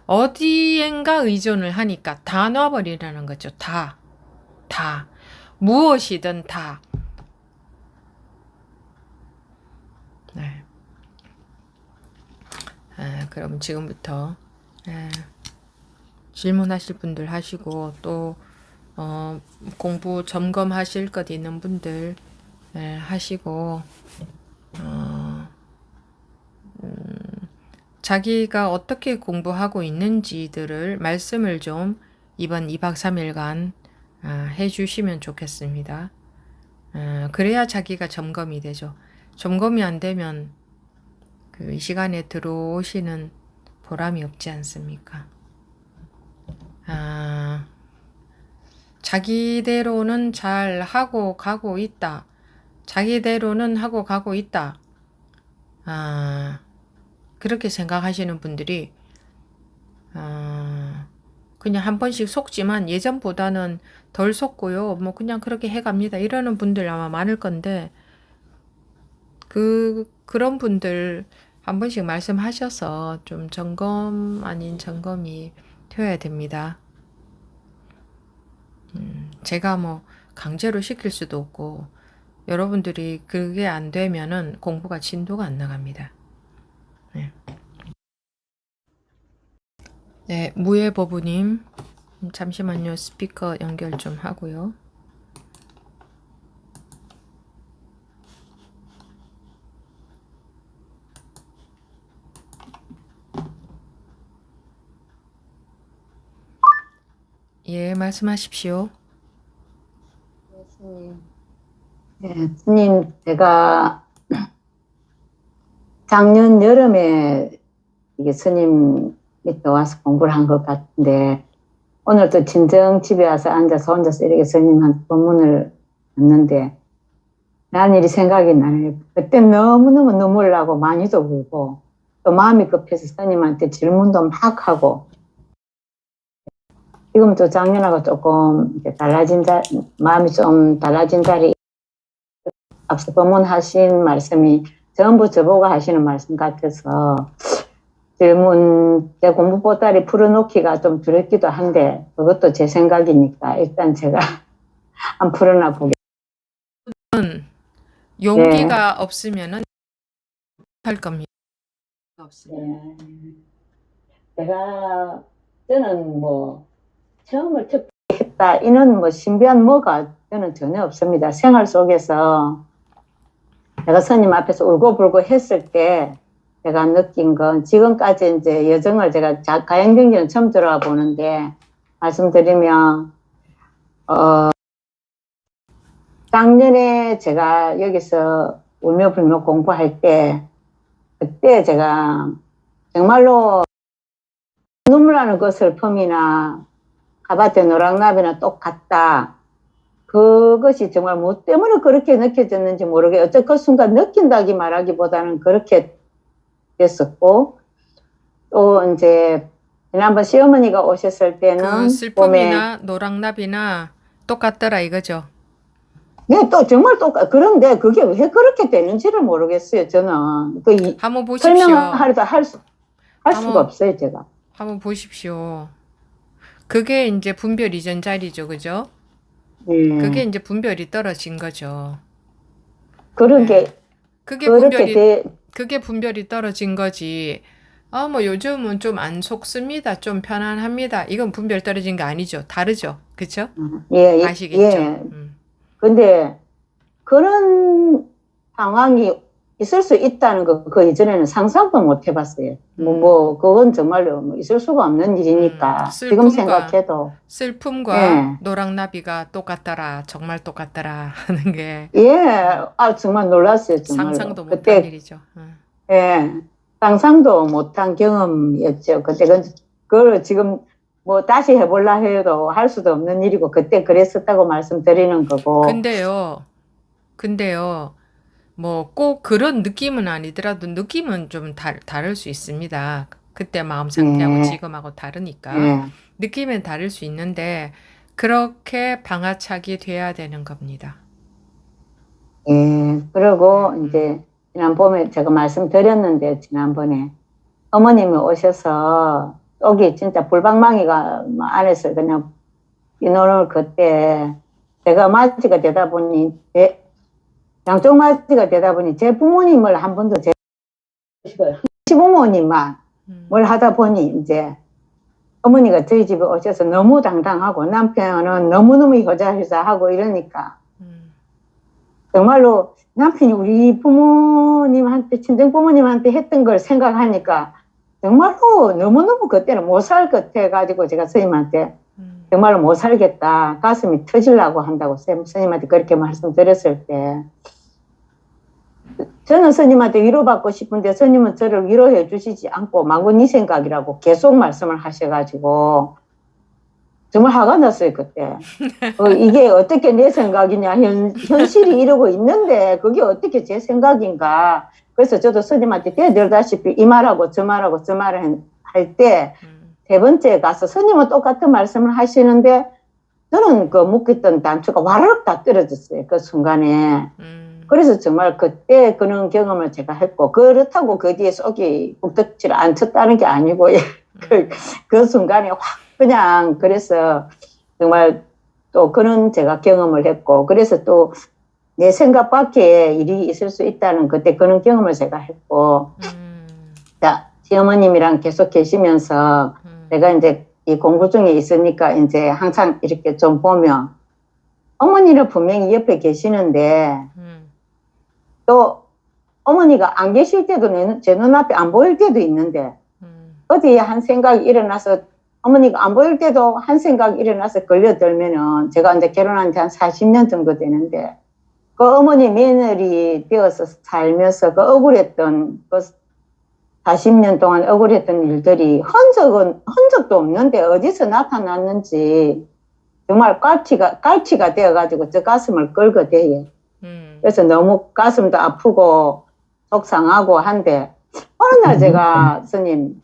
어디엔가 의존을 하니까 다 넣어버리라는 거죠. 다. 무엇이든 다. 네. 그럼 지금부터 질문하실 분들 하시고 또 공부 점검하실 것 있는 분들 하시고 자기가 어떻게 공부하고 있는지들을 말씀을 좀 이번 2박 3일간 해주시면 좋겠습니다. 그래야 자기가 점검이 되죠. 점검이 안 되면 이 시간에 들어오시는 보람이 없지 않습니까? 자기대로는 잘 하고 가고 있다. 자기대로는 하고 가고 있다. 그렇게 생각하시는 분들이 그냥 한 번씩 속지만 예전보다는 덜 속고요. 뭐 그냥 그렇게 해갑니다. 이러는 분들 아마 많을 건데 그런 분들 한 번씩 말씀하셔서 좀 점검 아닌 점검이 되어야 됩니다. 제가 뭐 강제로 시킬 수도 없고 여러분들이 그게 안 되면은 공부가 진도가 안 나갑니다. 네. 네, 무예버부님 잠시만요. 스피커 연결 좀 하고요. 예, 말씀하십시오. 네, 스님. 네, 스님, 제가 작년 여름에 이게 스님 밑에 와서 공부를 한 것 같은데, 오늘 또 진정 집에 와서 앉아서 혼자서 이렇게 스님한테 법문을 듣는데, 난 일이 생각이 나네요. 그때 너무너무 눈물 나고 많이도 울고, 또 마음이 급해서 스님한테 질문도 막 하고, 지금 또 작년하고 조금 이제 마음이 좀 달라진 자리, 앞서 법문하신 말씀이 전부 저보고 하시는 말씀 같아서 질문, 제 공부 보따리 풀어놓기가 좀 두렵기도 한데, 그것도 제 생각이니까 일단 제가 안 풀어놔 보겠습니다. 용기가 없으면은 할 겁니다. 네. 저는 뭐 처음을 특별히 했다 이런 뭐 신비한 뭐가 저는 전혀 없습니다. 생활 속에서 내가 스님 앞에서 울고불고 했을 때 제가 느낀 건 지금까지 이제 여정을 제가 가양경기는 처음 들어와 보는데 말씀드리면 작년에 제가 여기서 울며 불며 공부할 때 그때 제가 정말로 눈물 나는 그 슬픔이나 가밭의 노랑나비나 똑같다. 그것이 정말 뭐 때문에 그렇게 느껴졌는지 모르게 어쩌 그 순간 느낀다기 말하기보다는 그렇게 됐었고, 또 이제 지난번 시어머니가 오셨을 때는 그 슬픔이나 노랑나비나 똑같더라 이거죠. 네, 또 정말 그런데 그게 왜 그렇게 되는지를 모르겠어요. 저는 한번 보십시오. 설명하려도 할 수가 없어요. 제가 한번 보십시오. 그게 이제 분별 이전 자리죠, 그죠? 그게 이제 분별이 떨어진 거죠. 그런 게 그게 분별이 떨어진 거지. 뭐 요즘은 좀 안 속습니다. 좀 편안합니다. 이건 분별 떨어진 게 아니죠. 다르죠. 그쵸? 예, 아시겠죠? 예. 근데 그런 상황이 있을 수 있다는 거, 그 이전에는 상상도 못 해봤어요. 그건 정말로 있을 수가 없는 일이니까. 지금 생각해도. 슬픔과 노랑나비가 똑같더라. 정말 똑같더라. 하는 게. 예, 정말 놀랐어요. 정말로. 상상도 못한 일이죠. 예, 상상도 못한 경험이었죠. 그걸 지금 뭐 다시 해볼라 해도 할 수도 없는 일이고, 그때 그랬었다고 말씀드리는 거고. 근데요, 뭐 꼭 그런 느낌은 아니더라도 느낌은 좀 다를 수 있습니다. 그때 마음 상태하고 지금하고 다르니까. 느낌은 다를 수 있는데 그렇게 방아착이 돼야 되는 겁니다. 예, 그리고 이제 지난번에 제가 말씀드렸는데 지난번에 어머님이 오셔서 여기 진짜 불방망이가 안에서 그냥 인원을 그때 제가 맞이가 되다 보니 양쪽 맞이가 되다 보니 제 부모님을 한 번도 시부모님만 뭘 하다 보니 이제 어머니가 저희 집에 오셔서 너무 당당하고 남편은 너무너무 효자효자하고 이러니까 정말로 남편이 우리 부모님한테 친정 부모님한테 했던 걸 생각하니까 정말로 너무너무 그때는 못 살 것 같아가지고 제가 스님한테 정말로 못 살겠다. 가슴이 터지려고 한다고 스님한테 그렇게 말씀드렸을 때 저는 스님한테 위로받고 싶은데 스님은 저를 위로해 주시지 않고 마구 네 생각이라고 계속 말씀을 하셔가지고 정말 화가 났어요 그때. 이게 어떻게 내 생각이냐 현실이 이러고 있는데 그게 어떻게 제 생각인가. 그래서 저도 스님한테 대들다시피 이 말하고 저 말하고 저 말을 할 때 세 번째 가서 스님은 똑같은 말씀을 하시는데 저는 그 묶였던 단추가 와르륵 다 떨어졌어요 그 순간에. 그래서 정말 그때 그런 경험을 제가 했고 그렇다고 그 뒤에 속이 북덕지를 안 쳤다는 게 아니고 그 순간에 확 그냥 그래서 정말 또 그런 제가 경험을 했고 그래서 또 내 생각 밖에 일이 있을 수 있다는 그때 그런 경험을 제가 했고 자 시어머님이랑 계속 계시면서 내가 이제 이 공부 중에 있으니까 이제 항상 이렇게 좀 보면 어머니는 분명히 옆에 계시는데 또 어머니가 안 계실 때도 제 눈앞에 안 보일 때도 있는데 어디에 한 생각이 일어나서 어머니가 안 보일 때도 한 생각이 일어나서 걸려들면은 제가 이제 결혼한 지 한 40년 정도 되는데 그 어머니 며느리 되어서 살면서 그 억울했던 그 40년 동안 억울했던 일들이 흔적도 없는데 어디서 나타났는지 정말 깔치가 되어가지고 저 가슴을 끌고 대요. 그래서 너무 가슴도 아프고 속상하고 한데 어느 날 제가 스님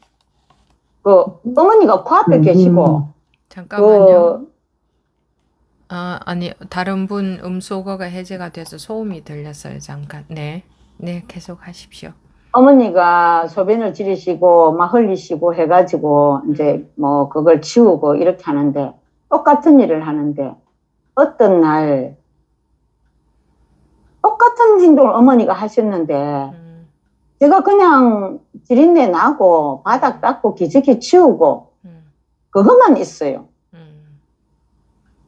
그 어머니가 코앞에 계시고 잠깐만요. 아니 다른 분 음소거가 해제가 돼서 소음이 들렸어요. 잠깐. 네. 네, 계속 하십시오. 어머니가 소변을 지르시고 막 흘리시고 해가지고 이제 뭐 그걸 치우고 이렇게 하는데 똑같은 일을 하는데 어떤 날 똑같은 행동을 어머니가 하셨는데 제가 그냥 지린내 나고 바닥 닦고 기저귀 치우고 그것만 있어요.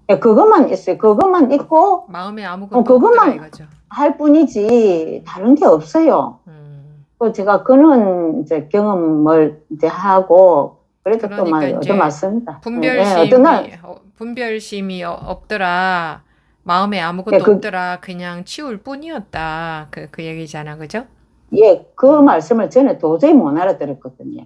예, 그것만 있어요. 그것만 있고 마음에 아무것도 없더라 이거죠. 할 뿐이지 다른 게 없어요. 또 제가 그런 이제 경험을 이제 하고 그래도 그러니까 또 이제 맞습니다. 분별심이 없더라. 마음에 아무것도 예, 없더라. 그냥 치울 뿐이었다. 그 얘기잖아, 그죠? 예, 그 말씀을 저는 도저히 못 알아들었거든요.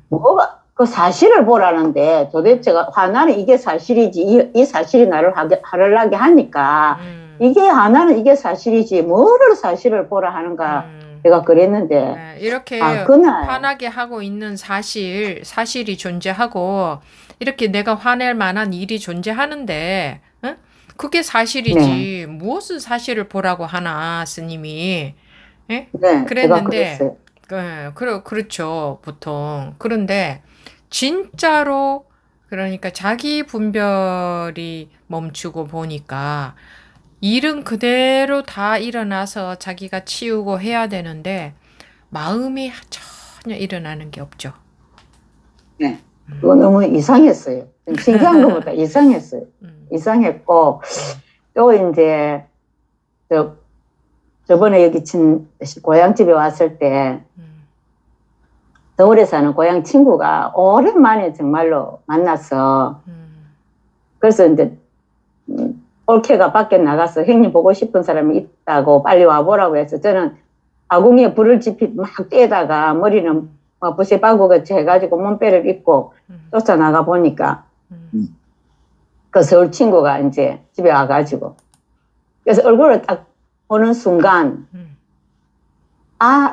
뭐가 그 사실을 보라는데 도대체가 하나는 이게 사실이지 이 사실이 나를 화를 하니까 이게 하나는 이게 사실이지 뭐를 사실을 보라 하는가 내가 그랬는데 네, 이렇게 그날 화나게 하고 있는 사실이 존재하고 이렇게 내가 화낼 만한 일이 존재하는데 응? 그게 사실이지 무엇을 사실을 보라고 하나 스님이 예? 네, 제가 그랬는데 그랬어요. 그렇죠 보통. 그런데 진짜로 그러니까 자기 분별이 멈추고 보니까 일은 그대로 다 일어나서 자기가 치우고 해야 되는데 마음이 전혀 일어나는 게 없죠. 네, 그거 너무 이상했어요. 신기한 것보다 이상했어요. 이상했고 또 이제 저번에 여기 고향집에 왔을 때 서울에 사는 고향 친구가 오랜만에 정말로 만나서 그래서 이제 올케가 밖에 나가서 형님 보고 싶은 사람이 있다고 빨리 와보라고 해서 저는 아궁이에 불을 막 떼다가 머리는 막 부시바구같이 해가지고 몸빼를 입고 쫓아나가 보니까 그 서울 친구가 이제 집에 와가지고 그래서 얼굴을 딱 보는 순간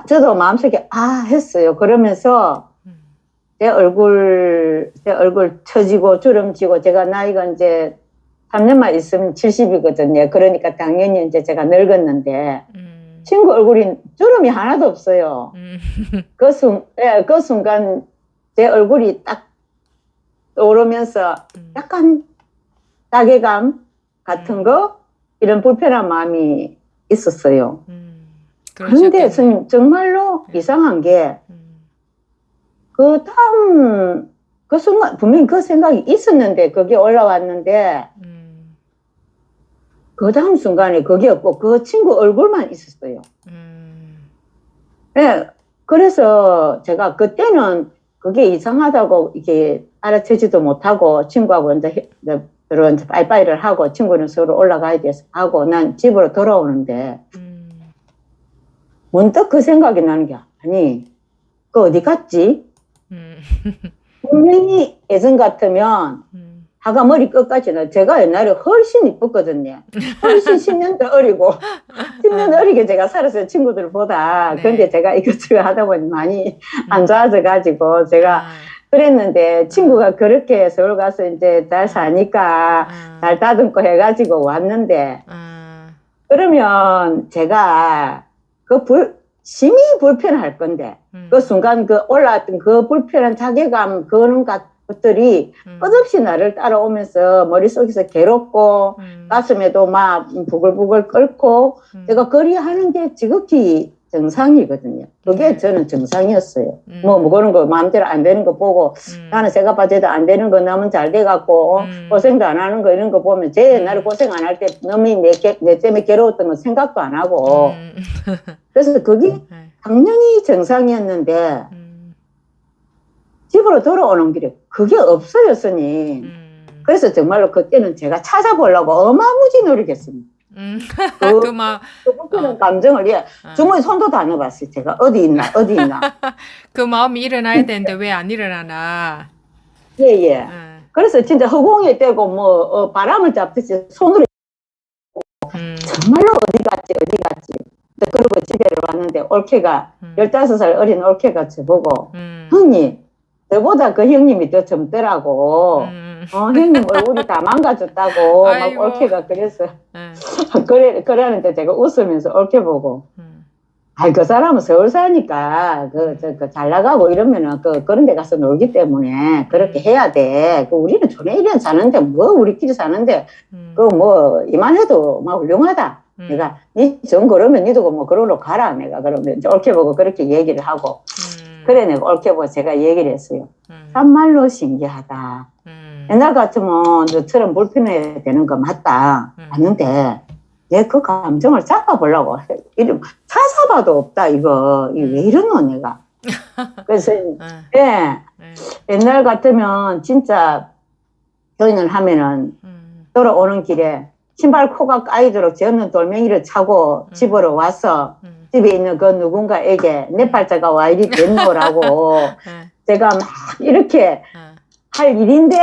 저도 마음속에 했어요. 그러면서 제 얼굴 처지고 주름지고 제가 나이가 이제 3년만 있으면 70이거든요. 그러니까 당연히 이제 제가 늙었는데 친구 얼굴이 주름이 하나도 없어요. 그 순간 제 얼굴이 딱 떠오르면서 약간 자괴감 같은 거 이런 불편한 마음이 있었어요. 그런데 정말로 이상한 게 그 다음 그 순간 분명히 그 생각이 있었는데 그게 올라왔는데 그 다음 순간에 그게 없고 그 친구 얼굴만 있었어요. 네, 그래서 제가 그때는 그게 이상하다고 이게 알아채지도 못하고 친구하고 이제 빠이빠이를 하고 친구는 서로 올라가야 돼서 하고 난 집으로 돌아오는데 문득 그 생각이 나는 게 아니 그 어디 갔지? 분명히 예전 같으면 하가 머리 끝까지는 제가 옛날에 훨씬 이뻤거든요. 훨씬 10년 더 어리고 10년 어리게 제가 살았어요. 친구들보다. 네. 근데 제가 이것저것 하다 보니 많이 안 좋아져가지고 제가 그랬는데 친구가 그렇게 서울 가서 이제 잘 사니까 잘 다듬고 해가지고 왔는데 그러면 제가 심히 불편할 건데 그 순간 그 올라왔던 그 불편한 자괴감 그런 것들이 끝없이 나를 따라오면서 머릿속에서 괴롭고 가슴에도 막 부글부글 끓고 제가 거리하는 게 지극히 정상이거든요. 그게 저는 정상이었어요. 뭐 그런 거 마음대로 안 되는 거 보고 나는 제가 봐도 안 되는 거 너무 잘 돼갖고 고생도 안 하는 거 이런 거 보면 제 옛날에 고생 안 할 때 너무 내 때문에 괴로웠던 건 생각도 안 하고 그래서 그게 당연히 정상이었는데 집으로 돌아오는 길에 그게 없어요, 스님. 그래서 정말로 그때는 제가 찾아보려고 어마무지 노력했습니다. 그 불편한 감정을 주머니 손도 다 넣어봤어요. 제가 어디 있나. 그 마음이 일어나야 되는데 왜 안 일어나나. 예. 그래서 진짜 허공에 떼고 뭐 바람을 잡듯이 손으로 정말로 어디 갔지. 그리고 집에 왔는데 올케가 15살 어린 올케가 저보고 형님 너보다 그 형님이 더 젊더라고. 형님 얼굴이 다 망가졌다고 막 올케가 그래서 그러는데 제가 웃으면서 올케 보고 그 사람은 서울 사니까 잘 나가고 이러면은 그런 데 가서 놀기 때문에 그렇게 해야 돼. 우리는 전에 사는데 뭐 우리끼리 사는데 뭐 이만해도 막 훌륭하다. 내가 니 정 그러면 니도 뭐 그러러 가라. 내가 그러면 이제 올케 보고 그렇게 얘기를 하고 그래 내가 올케 보고 제가 얘기를 했어요. 참말로 신기하다. 옛날 같으면 너처럼 불편해야 되는 거 맞는데 내 그 감정을 잡아보려고 찾아봐도 없다 이거 왜 이러노 내가. 그래서 옛날 같으면 진짜 여행을 하면은 돌아오는 길에 신발 코가 까이도록 재없는 돌멩이를 차고 집으로 와서 집에 있는 그 누군가에게 내 팔자가 와 이리 됐노라고 제가 막 이렇게 할 일인데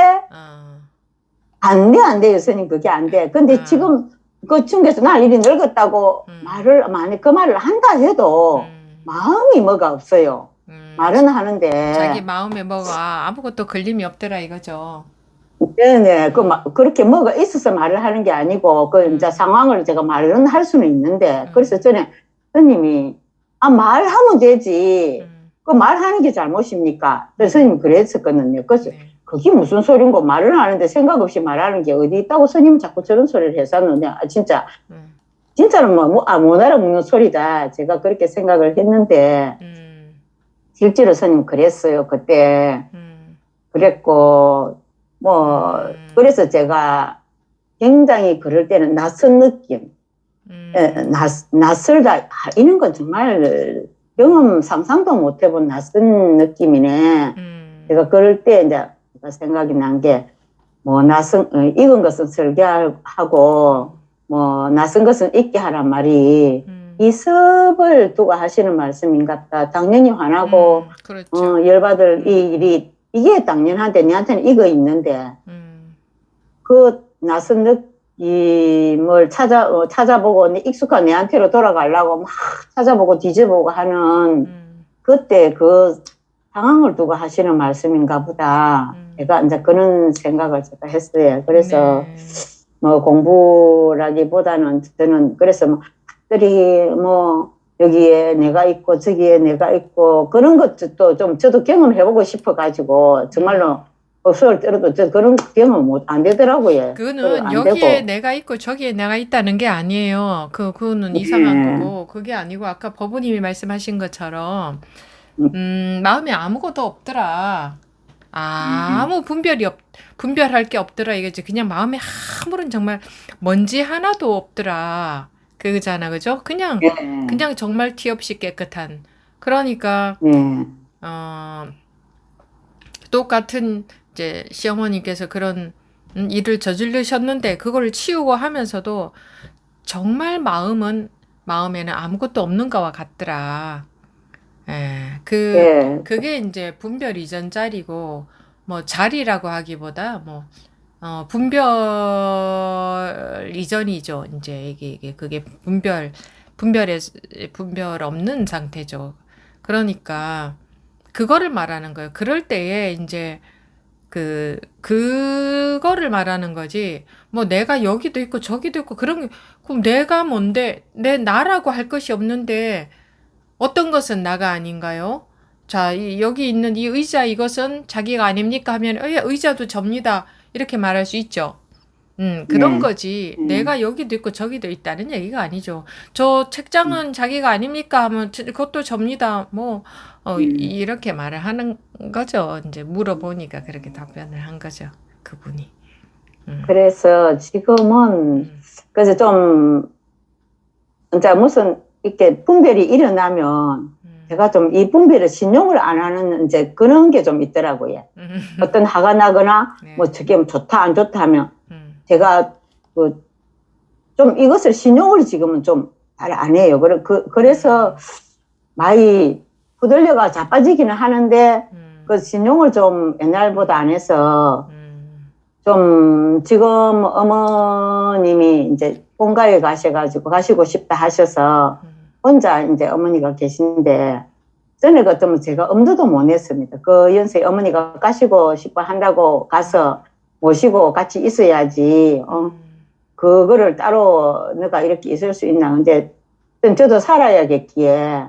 안 돼요, 스님. 그게 안 돼. 근데 지금 그 중에서 날 일이 늙었다고 그 말을 한다 해도 마음이 뭐가 없어요. 말은 하는데 자기 마음에 뭐가 아무것도 걸림이 없더라 이거죠. 네네. 그렇게 뭐가 있어서 말을 하는 게 아니고 이제 상황을 제가 말은 할 수는 있는데 그래서 전에 스님이 말하면 되지. 그 말하는 게 잘못입니까? 스님이 그랬었거든요. 그래서 그게 무슨 소린고 말을 하는데 생각 없이 말하는 게 어디 있다고 스님은 자꾸 저런 소리를 했었는데 진짜는 못 알아먹는 소리다. 제가 그렇게 생각을 했는데 실제로 스님 그랬어요. 그때 그랬고 그래서 제가 굉장히 그럴 때는 낯선 느낌 낯설다 이런 건 정말 상상도 못 해본 낯선 느낌이네. 제가 그럴 때 이제 생각이 난 게 익은 것은 설계하고 낯선 것은 잊게 하란 말이 이 섭을 두고 하시는 말씀인 것 같다. 당연히 화나고 그렇죠. 열받을 이 일이 이게 당연한데 내한테는 이거 있는데 그 낯선 느낌을 찾아보고 익숙한 내한테로 돌아가려고 막 찾아보고 뒤져보고 하는 그때 그 상황을 두고 하시는 말씀인가 보다. 제가 이제 그런 생각을 제가 했어요. 그래서 공부라기보다는 저는 그래서 들이 여기에 내가 있고 저기에 내가 있고 그런 것도 좀 저도 경험해보고 싶어가지고 정말로 수업을 들어도 저 그런 경험 안 되더라고요. 그거는 여기에 내가 있고 저기에 내가 있다는 게 아니에요. 그거는 이상한 거고 그게 아니고 아까 법부님이 말씀하신 것처럼 마음에 아무것도 없더라. 아무 분별할 게 없더라 이거지. 그냥 마음에 아무런 정말 먼지 하나도 없더라. 그거잖아, 그죠? 그냥 정말 티 없이 깨끗한 그러니까 네. 똑같은 이제 시어머니께서 그런 일을 저지르셨는데 그걸 치우고 하면서도 정말 마음에는 아무것도 없는 거와 같더라. 예, 예, 그게 이제 분별 이전 자리고, 뭐 자리라고 하기보다 분별 이전이죠. 이제 그게 분별 없는 상태죠. 그러니까 그거를 말하는 거예요. 그럴 때에 이제 그거를 말하는 거지. 뭐 내가 여기도 있고 저기도 있고 그럼 내가 뭔데? 나라고 할 것이 없는데 어떤 것은 나가 아닌가요? 자, 여기 있는 이 의자 이것은 자기가 아닙니까? 하면 의자도 접니다. 이렇게 말할 수 있죠. 그런 네. 거지. 내가 여기도 있고 저기도 있다는 얘기가 아니죠. 저 책장은 자기가 아닙니까? 하면 그것도 접니다. 뭐, 이렇게 말을 하는 거죠. 이제 물어보니까 그렇게 답변을 한 거죠. 그분이. 그래서 지금은, 그래서 좀, 이제 무슨, 이렇게 분별이 일어나면, 제가 좀 이 분별을 신용을 안 하는 이제 그런 게 좀 있더라고요. 어떤 화가 나거나, 네. 뭐 저게 뭐 좋다, 안 좋다 하면, 제가 좀 이것을 신용을 지금은 좀 잘 안 해요. 그래서 많이 후들려가 자빠지기는 하는데, 그 신용을 좀 옛날보다 안 해서, 좀 지금 어머님이 이제 본가에 가시고 싶다 하셔서 혼자 이제 어머니가 계신데 전에 같으면 제가 엄두도 못 냈습니다. 그 연세에 어머니가 가시고 싶어 한다고 가서 모시고 같이 있어야지. 그거를 따로 내가 이렇게 있을 수 있나. 근데 저도 살아야겠기에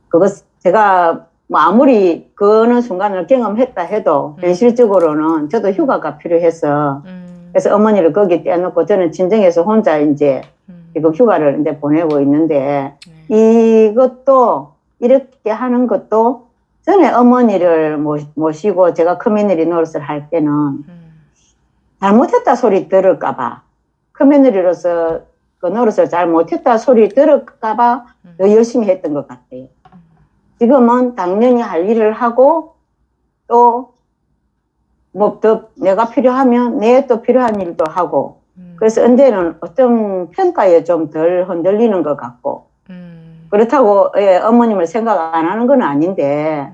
그거 제가 뭐 아무리 그런 순간을 경험했다 해도 현실적으로는 저도 휴가가 필요해서 그래서 어머니를 거기 떼놓고 저는 친정에서 혼자 이제 지금 휴가를 이제 보내고 있는데 이것도 이렇게 하는 것도 전에 어머니를 모시고 제가 커뮤니티 노릇을 할 때는 잘못했다 소리 들을까봐 커뮤니티로서 그 노릇을 잘못했다 소리 들을까봐 더 열심히 했던 것 같아요. 지금은 당연히 할 일을 하고 또 뭐 더 내가 필요하면 내 또 필요한 일도 하고 그래서 언제는 어떤 평가에 좀 덜 흔들리는 것 같고 그렇다고 어머님을 생각 안 하는 건 아닌데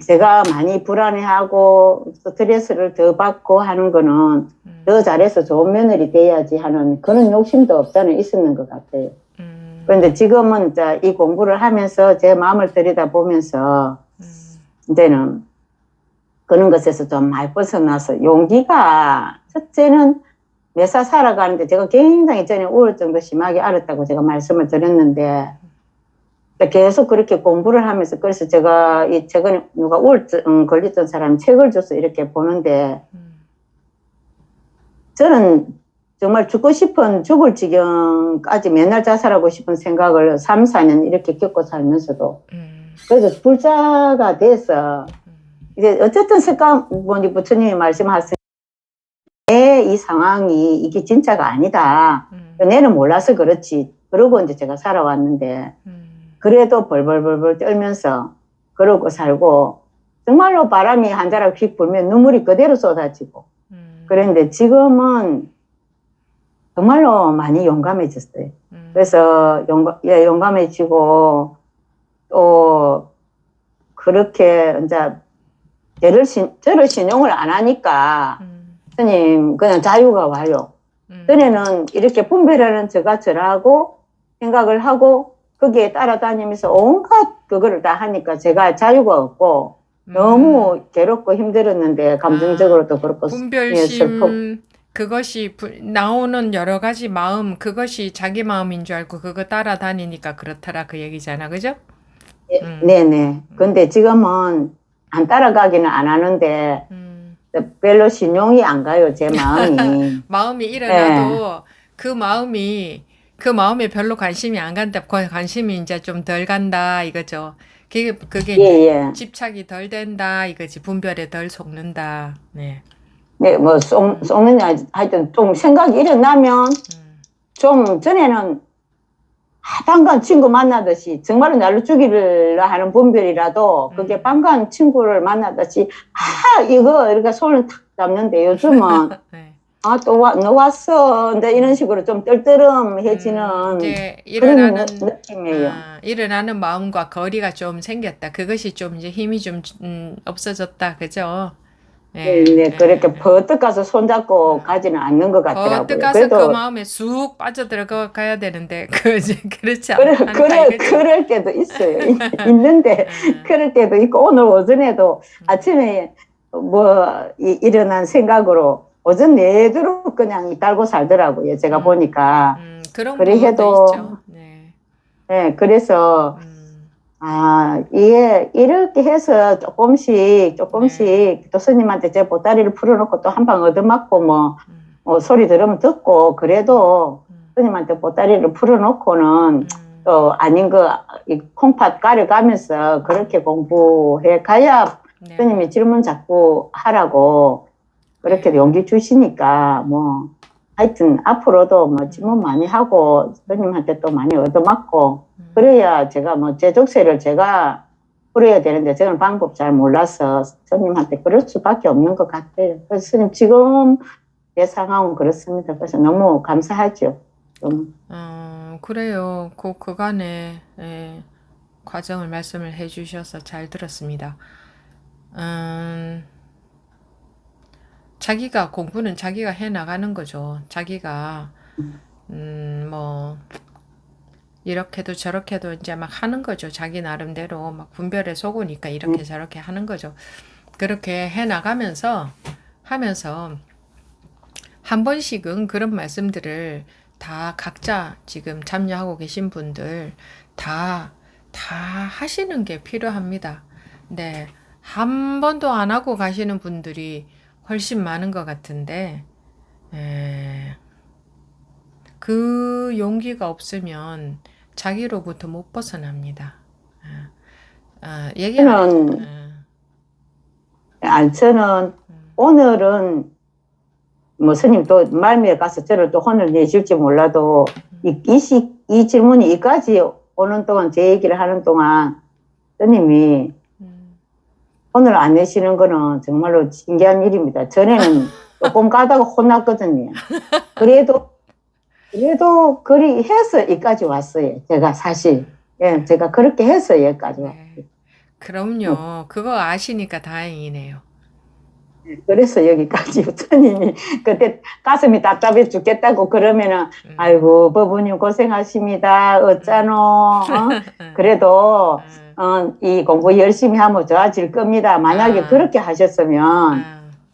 제가 많이 불안해하고 스트레스를 더 받고 하는 거는 더 잘해서 좋은 며느리 돼야지 하는 그런 욕심도 없잖아요. 있었는 것 같아요. 그런데 지금은 이 공부를 하면서 제 마음을 들여다보면서 이제는 그런 것에서 좀 많이 벗어나서 용기가 첫째는 매사 살아가는데 제가 굉장히 전에 우울증도 심하게 앓았다고 제가 말씀을 드렸는데 계속 그렇게 공부를 하면서 그래서 제가 최근에 누가 우울증 걸렸던 사람 책을 줘서 이렇게 보는데 저는 정말 죽을 지경까지 맨날 자살하고 싶은 생각을 3, 4년 이렇게 겪고 살면서도 그래서 불자가 돼서 이제 어쨌든 부처님이 말씀하신 이 상황이 이게 진짜가 아니다. 내는 몰라서 그렇지. 그러고 이제 제가 살아왔는데 그래도 벌벌벌벌 떨면서 그러고 살고 정말로 바람이 한 자락 휙 불면 눈물이 그대로 쏟아지고 그런데 지금은 정말로 많이 용감해졌어요. 그래서 용감해지고 또 그렇게 이제 저를 신용을 안 하니까 스님 그냥 자유가 와요. 전에는 이렇게 분별하는 저가 저라고 생각을 하고 거기에 따라다니면서 온갖 그거를 다 하니까 제가 자유가 없고 너무 괴롭고 힘들었는데 감정적으로도 그렇고 분별심 그것이 나오는 여러 가지 마음 그것이 자기 마음인 줄 알고 그거 따라다니니까 그렇더라 그 얘기잖아. 그죠? 네네. 근데 지금은 안 따라가기는 안 하는데 별로 신용이 안 가요. 제 마음이. 마음이 일어나도 그 마음에 별로 관심이 안 간다. 관심이 이제 좀 덜 간다 이거죠. 그게 이제 집착이 덜 된다 이거지. 분별에 덜 속는다. 네. 네, 뭐 속는 하여튼 좀 생각이 일어나면 좀 전에는 반가운 친구 만나듯이 정말로 나를 죽이려 하는 분별이라도 그게 반가운 친구를 만나듯이 이거 이렇게 손을 탁 잡는데 요즘은 네. 너 왔어. 근데 이런 식으로 좀 떨떠름해지는 이제 그런 느낌이에요. 일어나는 마음과 거리가 좀 생겼다. 그것이 좀 이제 힘이 좀 없어졌다. 그죠? 예, 네, 예, 그렇게 버뜩 가서 손잡고 가지는 않는 것 버뜩 같더라고요. 가서 그 그래도 마음에 쑥 빠져들어가 가야 되는데 그렇지 않다 이거죠. 그럴 때도 있어요. 있는데 그럴 때도 있고 오늘 오전에도 아침에 일어난 생각으로 오전 내도록 그냥 딸고 살더라고요. 제가 보니까. 그런 그래 부분도 해도 있죠. 네. 네, 그래서 이게 이렇게 해서 조금씩 네. 또 스님한테 제 보따리를 풀어놓고 또 한 방 얻어맞고 뭐 소리 들으면 듣고 그래도 스님한테 보따리를 풀어놓고는 또 아닌 이 콩팥 가려가면서 그렇게 공부해 가야 네. 스님이 질문 자꾸 하라고 그렇게 네. 용기 주시니까 뭐 하여튼 앞으로도 뭐 질문 많이 하고 스님한테 또 많이 얻어맞고 그래야 제가 뭐 제 족쇄를 제가 풀어야 되는데 저는 방법 잘 몰라서 스님한테 그럴 수밖에 없는 것 같아요. 그래서 스님 지금 내 상황은 그렇습니다. 그래서 너무 감사하죠. 그래요. 그간의 과정을 말씀을 해주셔서 잘 들었습니다. 자기가 공부는 자기가 해 나가는 거죠. 자기가 뭐 이렇게도 저렇게도 이제 막 하는 거죠. 자기 나름대로 막 분별에 속으니까 이렇게 저렇게 하는 거죠. 그렇게 해 나가면서 하면서 한 번씩은 그런 말씀들을 다 각자 지금 참여하고 계신 분들 다 하시는 게 필요합니다. 네. 한 번도 안 하고 가시는 분들이 훨씬 많은 것 같은데, 그 용기가 없으면 자기로부터 못 벗어납니다. 얘기 저는 오늘은 뭐 스님 또 말미에 가서 저를 또 혼을 내실지 몰라도 이 질문이 이까지 오는 동안 제 얘기를 하는 동안 스님이 혼을 안 내시는 거는 정말로 신기한 일입니다. 전에는 조금 가다가 혼났거든요. 그래도 그리 해서 여기까지 왔어요. 제가 사실 제가 그렇게 해서 여기까지 왔어요. 그럼요. 그거 아시니까 다행이네요. 그래서 여기까지 스님이 그때 가슴이 답답해 죽겠다고 그러면은 아이고 법부님 고생하십니다. 어쩌노 그래도 이 공부 열심히 하면 좋아질 겁니다. 만약에 그렇게 하셨으면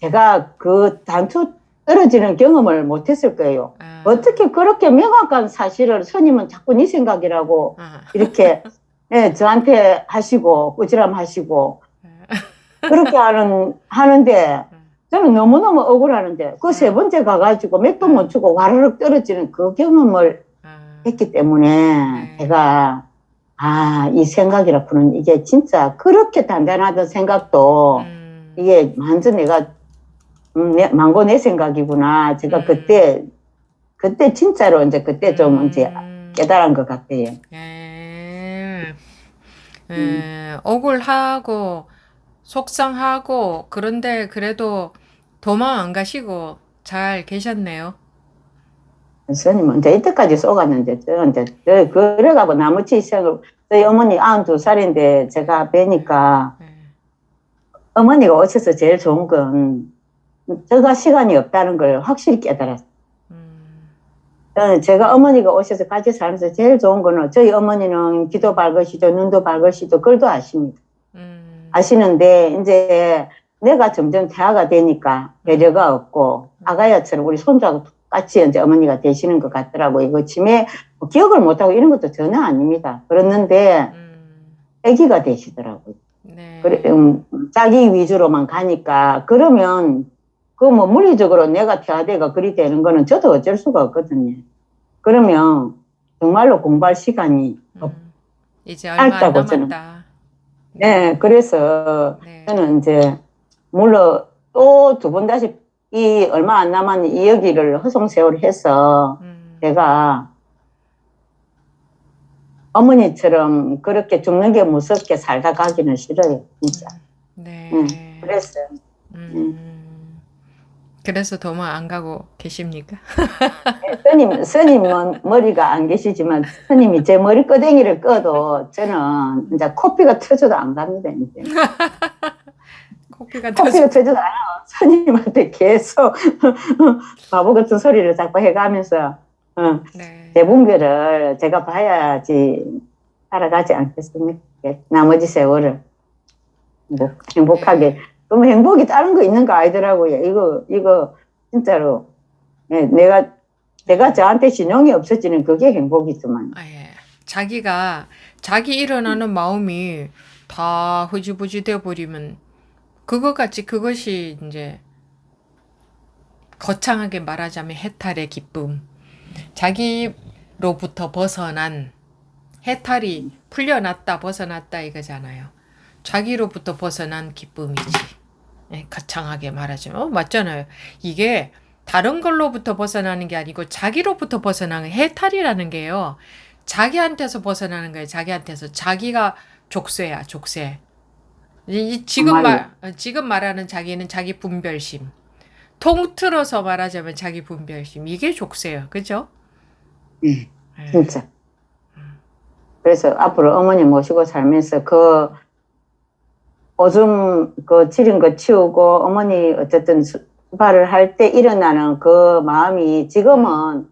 제가 그 단추 떨어지는 경험을 못했을 거예요. 어떻게 그렇게 명확한 사실을 스님은 자꾸 네 생각이라고 이렇게 저한테 하시고 꾸지람 하시고 그렇게 하는데 저는 너무너무 억울하는데 그 세 번째 가가지고 맥도 못 주고 와르륵 떨어지는 그 경험을 했기 때문에 제가 이 생각이라고는 이게 진짜 그렇게 단단하던 생각도 이게 완전 내가 망고 내 생각이구나. 제가 그때 진짜로 이제 그때 좀 이제 깨달은 것 같아요. 억울하고 속상하고 그런데 그래도 도망 안 가시고 잘 계셨네요. 스님은 이제 이때까지 쏘갔는데 그래가고 나머지 인생을 저희 어머니 92살인데 제가 뵈니까 어머니가 오셔서 제일 좋은 건 제가 시간이 없다는 걸 확실히 깨달았어요. 제가 어머니가 오셔서 같이 살면서 제일 좋은 거는 저희 어머니는 귀도 밝으시죠, 눈도 밝으시죠, 글도 아십니다. 아시는데 이제 내가 점점 대화가 되니까 배려가 없고 아가야처럼 우리 손주하고 똑같이 이제 어머니가 되시는 것 같더라고요. 이거 치매 기억을 못하고 이런 것도 전혀 아닙니다. 그랬는데 애기가 되시더라고요. 그래, 자기 위주로만 가니까 그러면 그 뭐 물리적으로 내가 태아대가 그리 되는 거는 저도 어쩔 수가 없거든요. 그러면 정말로 공부할 시간이 이제 얼마 안 남았다. 네, 그래서 저는 이제 물론 또 두 번 다시 이 얼마 안 남았는 이 여기를 허송세월을 해서 제가 어머니처럼 그렇게 죽는 게 무섭게 살다 가기는 싫어요, 진짜. 네. 그랬어요. 그래서 도망 안 가고 계십니까? 스님은 머리가 안 계시지만 스님이 제 머리끄댕이를 꺼도 저는 이제 코피가 터져도 안 갑니다, 이제. 코피가 터져도 안 해요. 스님한테 계속 바보 같은 소리를 자꾸 해가면서 네. 제 분별을 제가 봐야지 살아가지 않겠습니까? 나머지 세월을 뭐 행복하게. 네. 그럼 행복이 다른 거 있는 거 아니더라고요. 이거 진짜로 내가 저한테 신용이 없어지는 그게 행복이지만. 예. 자기 일어나는 마음이 다 흐지부지 돼버리면 그것이 이제 거창하게 말하자면 해탈의 기쁨. 자기로부터 벗어난 해탈이 풀려났다 벗어났다 이거잖아요. 자기로부터 벗어난 기쁨이지. 예, 거창하게 말하자면 맞잖아요. 이게 다른 걸로부터 벗어나는 게 아니고 자기로부터 벗어나는 해탈이라는 게요. 자기한테서 벗어나는 거예요. 자기한테서. 자기가 족쇄야, 족쇄. 지금 말하는 자기는 자기 분별심. 통틀어서 말하자면 자기 분별심. 이게 족쇄예요. 그죠? 진짜. 그래서 앞으로 어머니 모시고 살면서 그 오줌 지른 거 치우고 어머니 어쨌든 수발을 할 때 일어나는 그 마음이 지금은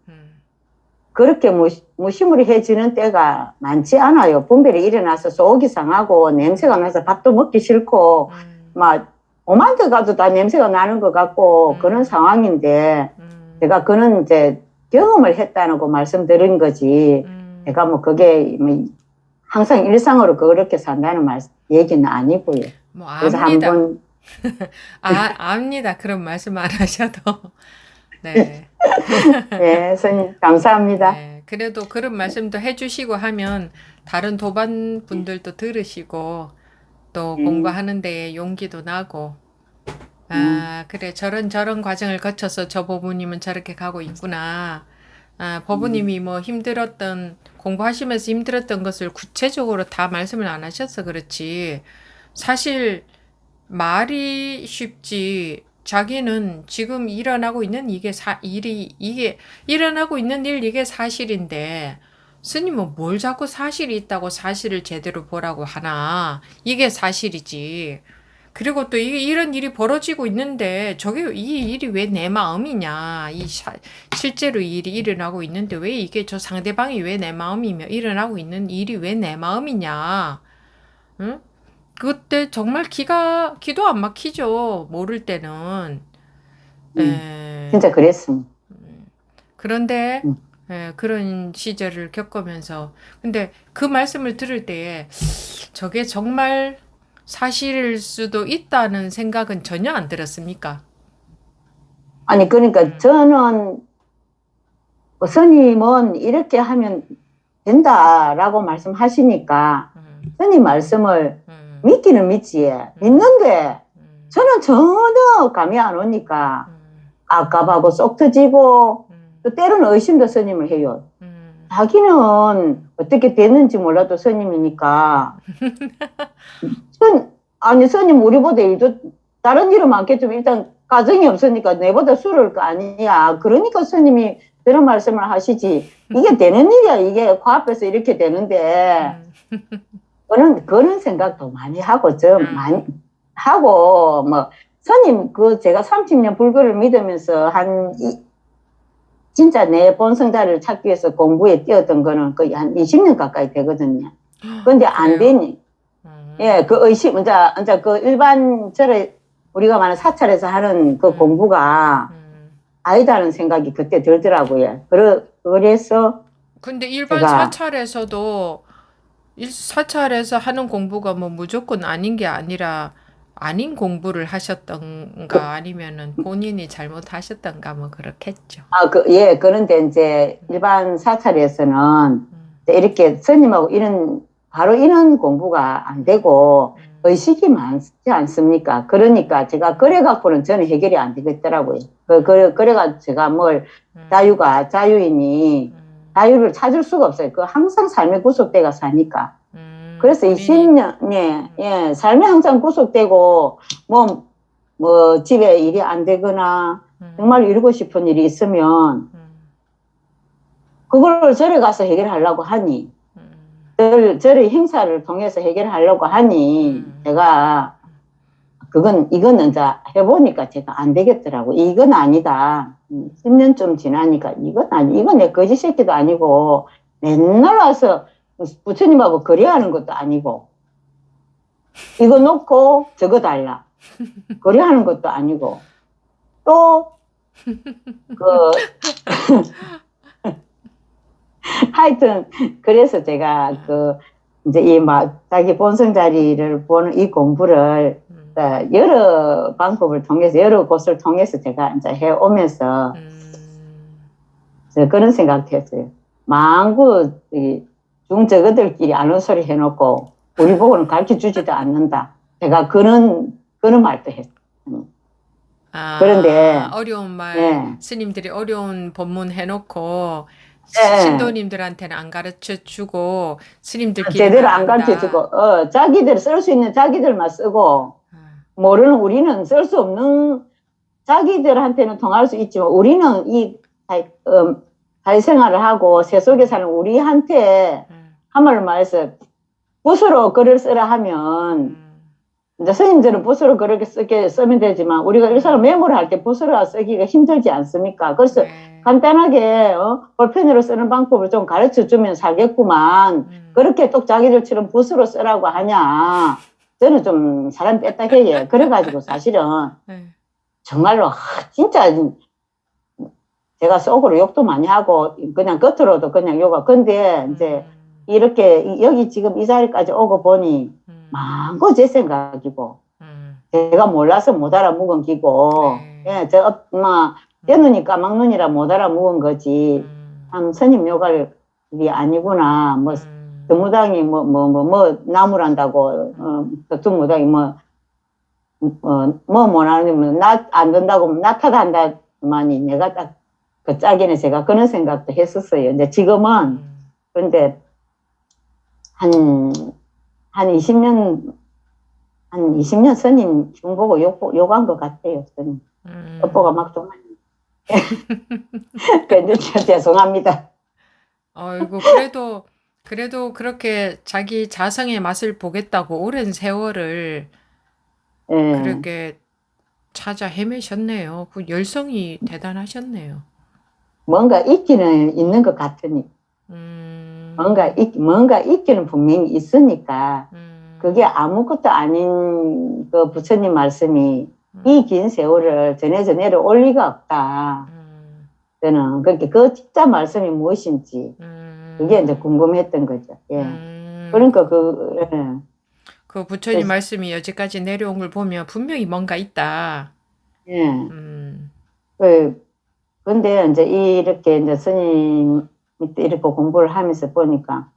그렇게 무시무리해지는 때가 많지 않아요. 분별이 일어나서 속이 상하고 냄새가 나서 밥도 먹기 싫고 막 오만 데 가도 다 냄새가 나는 것 같고 그런 상황인데 제가 그는 이제 경험을 했다는 거 말씀드린 거지 제가 뭐 그게 뭐 항상 일상으로 그렇게 산다는 얘기는 아니고요. 뭐 그래서 압니다. 한번 압니다. 그런 말씀 안 하셔도. 네. 네, 선생님 감사합니다. 네. 그래도 그런 말씀도 해주시고 하면 다른 도반 분들도 들으시고 또 공부하는 데에 용기도 나고 그래 저런 과정을 거쳐서 저 법부님은 저렇게 가고 있구나. 법부님이 뭐 공부하시면서 힘들었던 것을 구체적으로 다 말씀을 안 하셔서 그렇지 사실 말이 쉽지 자기는 지금 일어나고 있는 이게 일어나고 있는 이게 사실인데 스님은 뭘 자꾸 사실이 있다고 사실을 제대로 보라고 하나. 이게 사실이지. 그리고 또 이런 일이 벌어지고 있는데 이 일이 왜 내 마음이냐. 실제로 이 일이 일어나고 있는데 왜 이게 저 상대방이 왜 내 마음이며 일어나고 있는 일이 왜 내 마음이냐. 응? 그때 정말 기도 안 막히죠. 모를 때는. 진짜 그랬습니다. 그런데 그런 시절을 겪으면서 근데 그 말씀을 들을 때에 저게 정말 사실일 수도 있다는 생각은 전혀 안 들었습니까? 아니 그러니까 저는 스님은 이렇게 하면 된다라고 말씀하시니까 스님 말씀을 믿기는 믿지 믿는데 저는 전혀 감이 안 오니까 아깝하고 쏙 터지고 또 때로는 의심도 스님을 해요. 자기는 어떻게 됐는지 몰라도 스님이니까 스님 우리보다 일도 다른 일은 많겠지만 일단 가정이 없으니까 내보다 수를 거 아니야. 그러니까 스님이 그런 말씀을 하시지 이게 되는 일이야. 이게 코앞에서 이렇게 되는데 그런 생각도 많이 하고 많이 하고 뭐 스님 제가 30년 불교를 믿으면서 진짜 내 본성자를 찾기 위해서 공부에 뛰었던 거는 거의 한 20년 가까이 되거든요. 근데 안 되니. 예, 그 의심, 이제 그 일반 우리가 말하는 사찰에서 하는 그 공부가 아니다는 생각이 그때 들더라고요. 그래서. 근데 일반 사찰에서도 사찰에서 하는 공부가 뭐 무조건 아닌 게 아니라 아닌 공부를 하셨던가 아니면은 본인이 잘못하셨던가 뭐 그렇겠죠. 예, 그런데 이제 일반 사찰에서는 이렇게 스님하고 바로 이런 공부가 안 되고 의식이 많지 않습니까? 그러니까 제가 그래갖고는 저는 해결이 안 되겠더라고요. 그래가 제가 자유이니 자유를 찾을 수가 없어요. 그 항상 삶의 구속대가 사니까. 그래서 이 본인이 10년, 예, 삶이 항상 구속되고, 뭐, 집에 일이 안 되거나, 정말 이루고 싶은 일이 있으면, 그걸 절에 가서 해결하려고 하니, 절의 행사를 통해서 해결하려고 하니, 제가, 이건 이제 해보니까 제가 안 되겠더라고. 이건 아니다. 10년쯤 지나니까, 이건 내 거지 새끼도 아니고, 맨날 와서 부처님하고 거래하는 것도 아니고, 이거 놓고 저거 달라. 거래하는 것도 아니고, 또, 하여튼, 그래서 제가 이제 자기 본성 자리를 보는 이 공부를 여러 방법을 통해서, 여러 곳을 통해서 제가 이제 해오면서, 그런 생각도 했어요. 망구, 중저거들끼리 아는 소리 해놓고, 우리 보고는 가르쳐 주지도 않는다. 제가 그런 말도 했어요. 그런데, 어려운 말, 네. 스님들이 어려운 법문 해놓고, 네. 신도님들한테는 안 가르쳐 주고, 스님들끼리만 제대로 안 안다. 가르쳐 주고, 자기들 쓸 수 있는 자기들만 쓰고, 모르는 우리는 쓸 수 없는, 자기들한테는 통할 수 있지만, 우리는 사회생활을 하고, 세속에 사는 우리한테, 한말로 말해서, 붓으로 글을 쓰라 하면, 이제 스님들은 붓으로 그렇게 쓰면 되지만, 우리가 일상을 메모를 할 때 붓으로 쓰기가 힘들지 않습니까? 그래서 간단하게, 볼펜으로 쓰는 방법을 좀 가르쳐 주면 살겠구만. 그렇게 또 자기들처럼 붓으로 쓰라고 하냐. 저는 좀 사람 뺐다 해요. 그래가지고 사실은, 정말로, 진짜, 제가 속으로 욕도 많이 하고, 그냥 겉으로도 그냥 욕하고. 근데 이제, 이렇게, 여기 지금 이 자리까지 오고 보니, 망고 제 생각이고, 제가 몰라서 못 알아묵은 기고, 예, 떼눈이 까막눈이라 못 알아묵은 거지, 참 스님 욕할 일이 아니구나, 드무당이 나무란다고, 드무당이 못하는, 안 된다고 나타난다만이 내가 딱, 그 짝에는 제가 그런 생각도 했었어요. 근데 지금은, 근데, 한 20년 스님 중보고 욕한 것 같아요, 스님. 엇보가 막 좀. 근데 죄송합니다. 어이구, 그래도 그렇게 자기 자성의 맛을 보겠다고 오랜 세월을 예. 그렇게 찾아 헤매셨네요. 그 열성이 대단하셨네요. 뭔가 있기는 있는 것 같으니. 뭔가 있기는 분명히 있으니까. 그게 아무것도 아닌 그 부처님 말씀이 이 긴 세월을 전해를 올 리가 없다. 저는 그렇게 그 진짜 말씀이 무엇인지 그게 이제 궁금했던 거죠. 예. 그러니까 그 부처님 말씀이 여기까지 내려온 걸 보면 분명히 뭔가 있다. 예. 근데 이제 이렇게 이제 스님 밑에 이렇게 공부를 하면서 보니까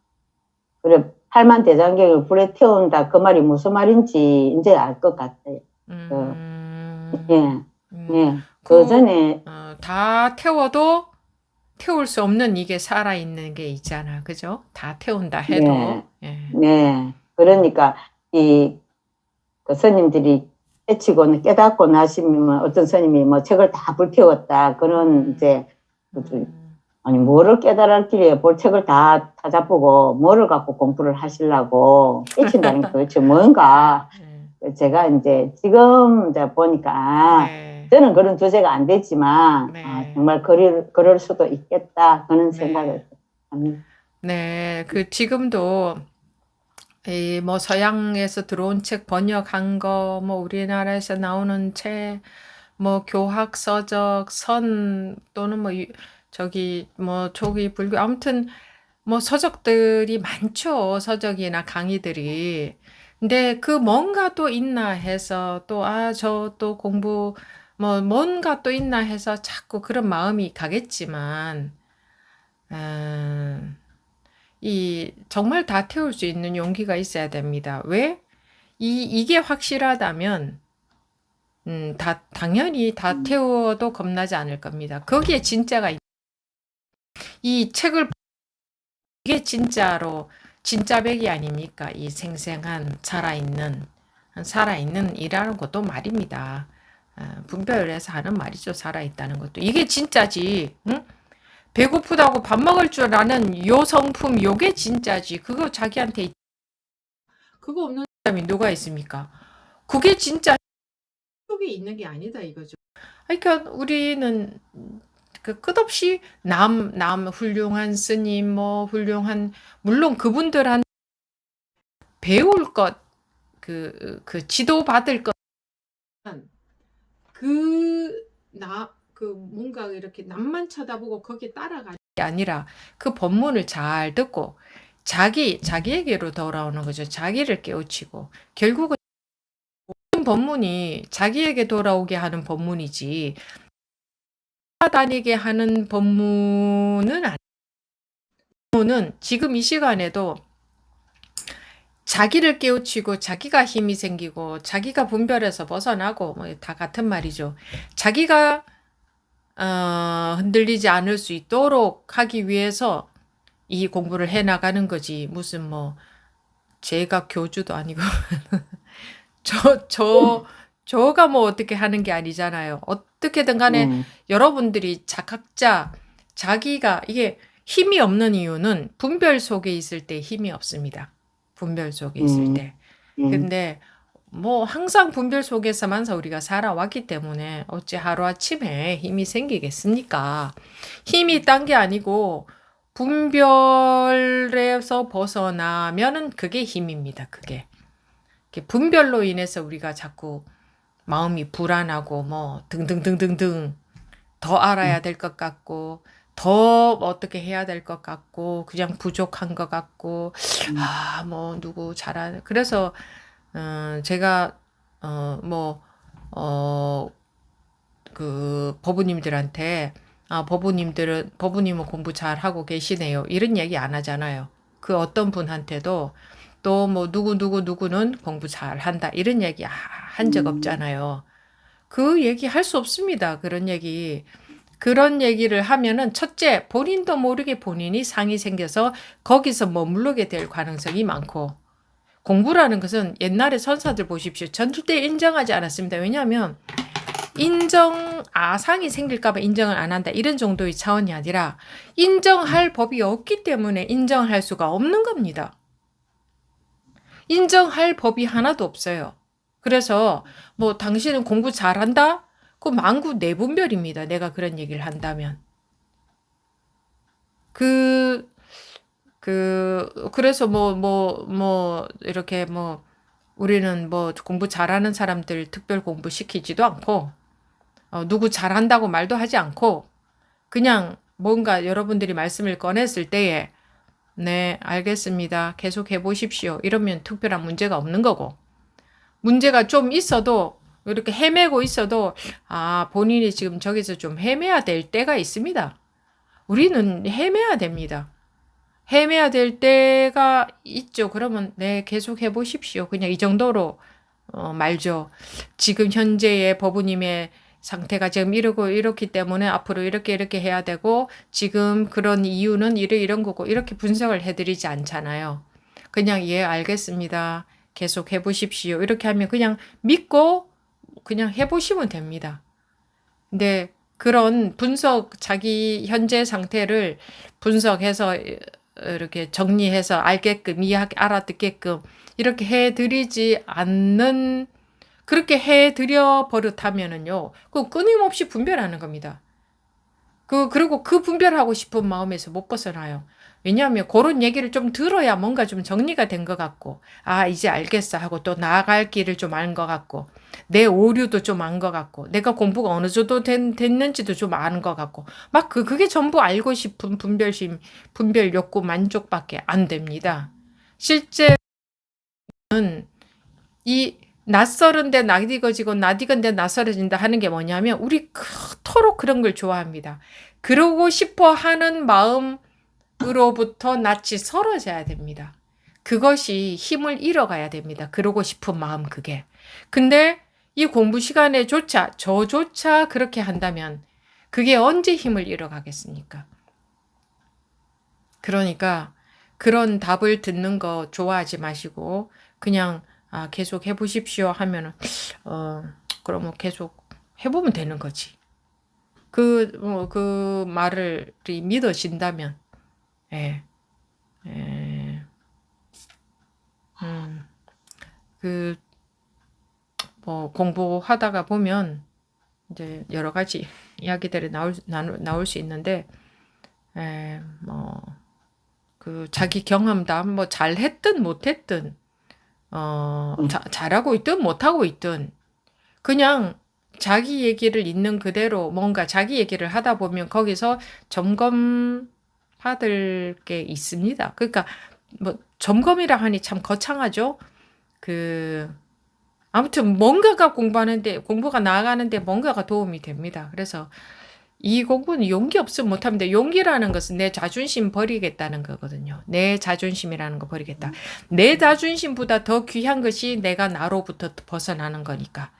그래 팔만 대장경을 불에 태운다 그 말이 무슨 말인지 이제 알 것 같아요. 예. 그 전에 다 태워도 태울 수 없는 이게 살아있는 게 있잖아. 그죠? 다 태운다 해도. 네. 그러니까 그 스님들이 깨치고 깨닫고 나시면 어떤 스님이 책을 다 불태웠다. 그런 이제 아니 뭐를 깨달았길래 볼 책을 다 찾아보고 뭐를 갖고 공부를 하시려고 깨친다는 게 도대체 뭔가. 제가 이제 지금 이제 보니까 저는 그런 주제가 안 됐지만 정말 그럴 수도 있겠다 그런 생각을 합니다. 네, 지금도 서양에서 들어온 책 번역한 거, 우리나라에서 나오는 책, 교학 서적, 선 또는 조기 불교 아무튼 서적들이 많죠. 서적이나 강의들이. 근데 그 뭔가 또 있나 해서 저 또 공부 뭔가 또 있나 해서 자꾸 그런 마음이 가겠지만 정말 다 태울 수 있는 용기가 있어야 됩니다. 왜? 이게 확실하다면 당연히 다 태워도 겁나지 않을 겁니다. 거기에 진짜가 이 책을 이게 진짜로 진짜 백이 아닙니까? 이 생생한 살아있는 이라는 것도 말입니다. 분별해서 하는 말이죠. 살아있다는 것도. 이게 진짜지. 응? 배고프다고 밥 먹을 줄 아는 요 성품 요게 진짜지. 그거 자기한테 그거 없는 사람이 누가 있습니까? 그게 진짜 속에 있는 게 아니다 이거죠. 그러니까 우리는 그 끝없이 남 훌륭한 스님 뭐 훌륭한 물론 그분들한 배울 것 그 지도받을 것 그 뭔가 이렇게 남만 쳐다보고 거기에 따라가는 게 아니라 그 법문을 잘 듣고 자기에게로 돌아오는 거죠. 자기를 깨우치고 결국은 모든 법문이 자기에게 돌아오게 하는 법문이지 다니게 하는 법문은 아니에요. 법문은 지금 이 시간에도 자기를 깨우치고 자기가 힘이 생기고 자기가 분별해서 벗어나고 뭐 다 같은 말이죠. 자기가 흔들리지 않을 수 있도록 하기 위해서 이 공부를 해 나가는 거지. 무슨 뭐 제가 교주도 아니고 저가 뭐 어떻게 하는 게 아니잖아요. 어떻게든 간에 여러분들이 자각자 자기가 이게 힘이 없는 이유는 분별 속에 있을 때 힘이 없습니다. 분별 속에 있을 때. 근데 뭐 항상 분별 속에서만 우리가 살아왔기 때문에 어찌 하루아침에 힘이 생기겠습니까? 힘이 딴 게 아니고 분별에서 벗어나면은 그게 힘입니다. 그게. 분별로 인해서 우리가 자꾸 마음이 불안하고 뭐 등등등등등 더 알아야 될 것 같고 더 어떻게 해야 될 것 같고 그냥 부족한 것 같고 뭐 누구 잘하는 그래서 제가 그 법우님들한테 법우님은 공부 잘하고 계시네요. 이런 얘기 안 하잖아요. 그 어떤 분한테도 또 뭐 누구는 공부 잘한다. 이런 얘기 한 적 없잖아요. 그 얘기 할 수 없습니다. 그런 얘기를 하면은 첫째, 본인도 모르게 본인이 상이 생겨서 거기서 머무르게 될 가능성이 많고 공부라는 것은 옛날에 선사들 보십시오. 절대 인정하지 않았습니다. 왜냐하면 상이 생길까봐 인정을 안 한다. 이런 정도의 차원이 아니라 인정할 법이 없기 때문에 인정할 수가 없는 겁니다. 인정할 법이 하나도 없어요. 그래서 뭐 당신은 공부 잘한다? 그 만구 내분별입니다. 내가 그런 얘기를 한다면. 그래서 이렇게 우리는 뭐 공부 잘하는 사람들 특별 공부 시키지도 않고, 누구 잘한다고 말도 하지 않고, 그냥 뭔가 여러분들이 말씀을 꺼냈을 때에, 네, 알겠습니다. 계속 해보십시오. 이러면 특별한 문제가 없는 거고, 문제가 좀 있어도, 이렇게 헤매고 있어도, 본인이 지금 저기서 좀 헤매야 될 때가 있습니다. 우리는 헤매야 됩니다. 헤매야 될 때가 있죠. 그러면 네, 계속 해보십시오. 그냥 이 정도로 말죠. 지금 현재의 법우님의 상태가 지금 이렇기 때문에 앞으로 이렇게 해야 되고 지금 그런 이유는 이런 거고 이렇게 분석을 해드리지 않잖아요. 그냥 예, 알겠습니다. 계속 해보십시오. 이렇게 하면 그냥 믿고 그냥 해보시면 됩니다. 근데 그런 자기 현재 상태를 분석해서 이렇게 정리해서 알게끔 알아듣게끔 이렇게 해드리지 않는 그렇게 해드려 버릇하면은요, 그 끊임없이 분별하는 겁니다. 그리고 그 분별하고 싶은 마음에서 못 벗어나요. 왜냐하면 그런 얘기를 좀 들어야 뭔가 좀 정리가 된 것 같고, 이제 알겠어 하고 또 나아갈 길을 좀 안 것 같고, 내 오류도 좀 안 것 같고, 내가 공부가 어느 정도 됐는지도 좀 아는 것 같고, 그게 전부 알고 싶은 분별 욕구 만족밖에 안 됩니다. 실제는 이 낯설은데 낯익어지고 낯익은데 낯설어진다 하는 게 뭐냐면 우리 그토록 그런 걸 좋아합니다. 그러고 싶어 하는 마음으로부터 낯이 설어져야 됩니다. 그것이 힘을 잃어가야 됩니다. 그러고 싶은 마음 그게. 근데 이 공부 시간에 저조차 그렇게 한다면 그게 언제 힘을 잃어가겠습니까? 그러니까 그런 답을 듣는 거 좋아하지 마시고 그냥 계속 해보십시오 하면은 그러면 계속 해보면 되는 거지. 그 말을 믿어진다면, 예, 예, 그, 뭐, 공부하다가 보면, 이제 여러 가지 이야기들이 나올 수 있는데, 뭐, 그 자기 경험담, 뭐, 잘했든 못했든, 잘하고 있든 못하고 있든, 그냥 자기 얘기를 있는 그대로 뭔가 자기 얘기를 하다 보면 거기서 점검받을 게 있습니다. 그러니까 뭐 점검이라 하니 참 거창하죠. 아무튼 뭔가가 공부가 나아가는데 뭔가가 도움이 됩니다. 그래서 이 공부는 용기 없으면 못합니다. 용기라는 것은 내 자존심 버리겠다는 거거든요. 내 자존심이라는 거 버리겠다. 내 자존심보다 더 귀한 것이 내가 나로부터 벗어나는 거니까.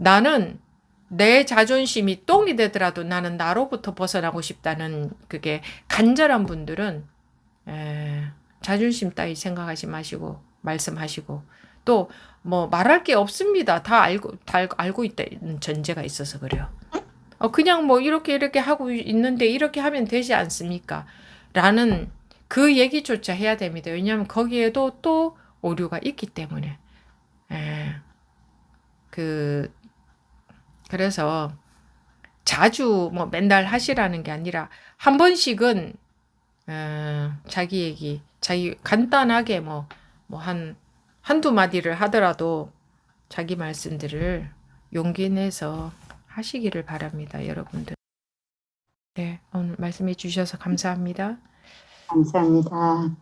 나는 내 자존심이 똥이 되더라도 나는 나로부터 벗어나고 싶다는 그게 간절한 분들은 자존심 따위 생각하지 마시고 말씀하시고 또 뭐 말할 게 없습니다. 다 알고 있다는 전제가 있어서 그래요. 그냥 뭐 이렇게 하고 있는데 이렇게 하면 되지 않습니까? 라는 그 얘기조차 해야 됩니다. 왜냐하면 거기에도 또 오류가 있기 때문에. 그래서 자주 뭐 맨날 하시라는 게 아니라 한 번씩은 자기 얘기, 간단하게 한두 마디를 하더라도 자기 말씀들을 용기 내서 하시기를 바랍니다, 여러분들. 네, 오늘 말씀해 주셔서 감사합니다. 감사합니다.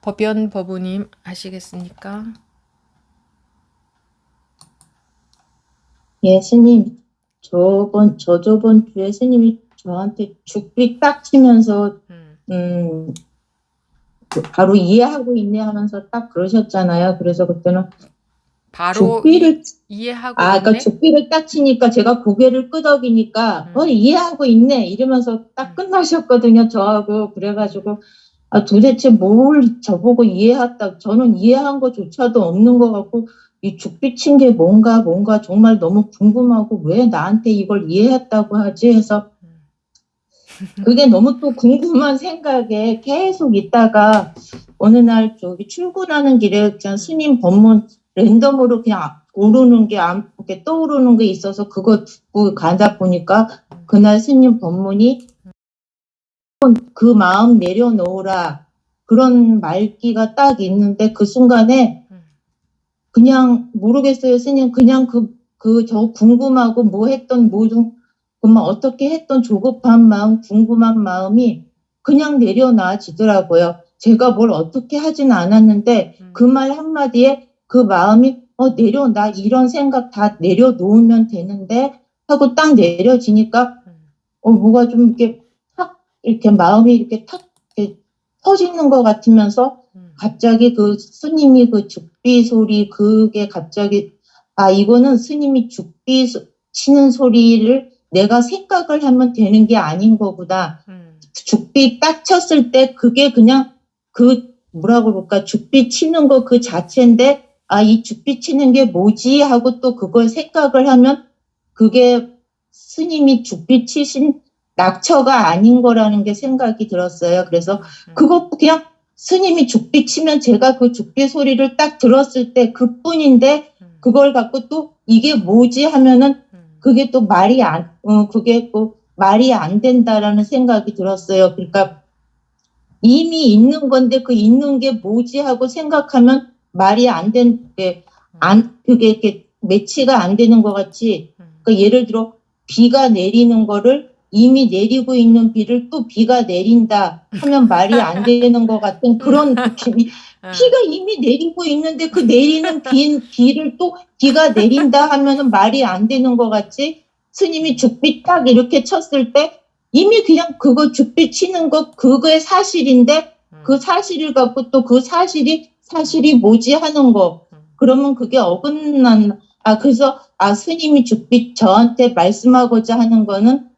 법연 법우님 하시겠습니까? 예, 스님. 저번 주에 스님이 저한테 죽비 딱 치면서, 바로 이해하고 있네 하면서 딱 그러셨잖아요. 그래서 그때는 바로 이해하고 그러니까 있네? 죽비를 딱 치니까 제가 고개를 끄덕이니까, 이해하고 있네. 이러면서 딱 끝나셨거든요. 저하고. 그래가지고, 도대체 뭘 저보고 이해했다. 저는 이해한 것조차도 없는 것 같고, 이 죽비 친 게 뭔가 정말 너무 궁금하고 왜 나한테 이걸 이해했다고 하지 해서 그게 너무 또 궁금한 생각에 계속 있다가 어느 날 저기 출근하는 길에 그냥 스님 법문 랜덤으로 그냥 오르는 게 이렇게 떠오르는 게 있어서 그거 듣고 가다 보니까 그날 스님 법문이 그 마음 내려놓으라 그런 말귀가 딱 있는데 그 순간에 그냥 모르겠어요. 스님 그냥 저 궁금하고 뭐 했던 모든 그만 어떻게 했던 조급한 마음, 궁금한 마음이 그냥 내려놔지더라고요. 제가 뭘 어떻게 하진 않았는데 그 말 한마디에 그 마음이 내려놔 이런 생각 다 내려놓으면 되는데 하고 딱 내려지니까 뭐가 좀 이렇게 탁 이렇게 마음이 이렇게 탁 이렇게 터지는 것 같으면서 갑자기 그 스님이 그 죽비 소리 그게 갑자기 이거는 스님이 죽비 치는 소리를 내가 생각을 하면 되는 게 아닌 거구나. 죽비 딱 쳤을 때 그게 그냥 뭐라고 그럴까 죽비 치는 거 그 자체인데 이 죽비 치는 게 뭐지 하고 또 그걸 생각을 하면 그게 스님이 죽비 치신 낙처가 아닌 거라는 게 생각이 들었어요. 그래서 그거 그냥 스님이 죽비 치면 제가 그 죽비 소리를 딱 들었을 때 그뿐인데 그걸 갖고 또 이게 뭐지 하면은 그게 또 그게 또 말이 안 된다라는 생각이 들었어요. 그러니까 이미 있는 건데 그 있는 게 뭐지 하고 생각하면 말이 안 그게 이렇게 매치가 안 되는 것 같이 그러니까 예를 들어 비가 내리는 거를 이미 내리고 있는 비를 또 비가 내린다 하면 말이 안 되는 것 같은 그런 느낌이 비가 이미 내리고 있는데 그 내리는 비를 또 비가 내린다 하면은 말이 안 되는 것 같지 스님이 죽비 딱 이렇게 쳤을 때 이미 그냥 그거 죽비 치는 거 그거의 사실인데 그 사실을 갖고 또 그 사실이 뭐지 하는 거 그러면 그게 어긋난 그래서 스님이 죽비 저한테 말씀하고자 하는 거는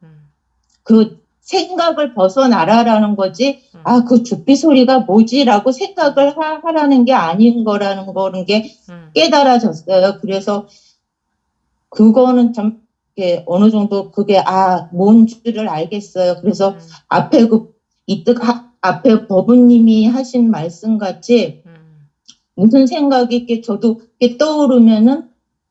그 생각을 벗어나라라는 거지, 음. 아, 그 죽비 소리가 뭐지라고 생각을 하라는 게 아닌 거라는 게 깨달아졌어요. 그래서 그거는 참, 어느 정도 그게, 아, 뭔 줄을 알겠어요. 그래서 앞에 앞에 법우님이 하신 말씀 같이 무슨 생각이 이렇게 저도 이렇게 떠오르면은,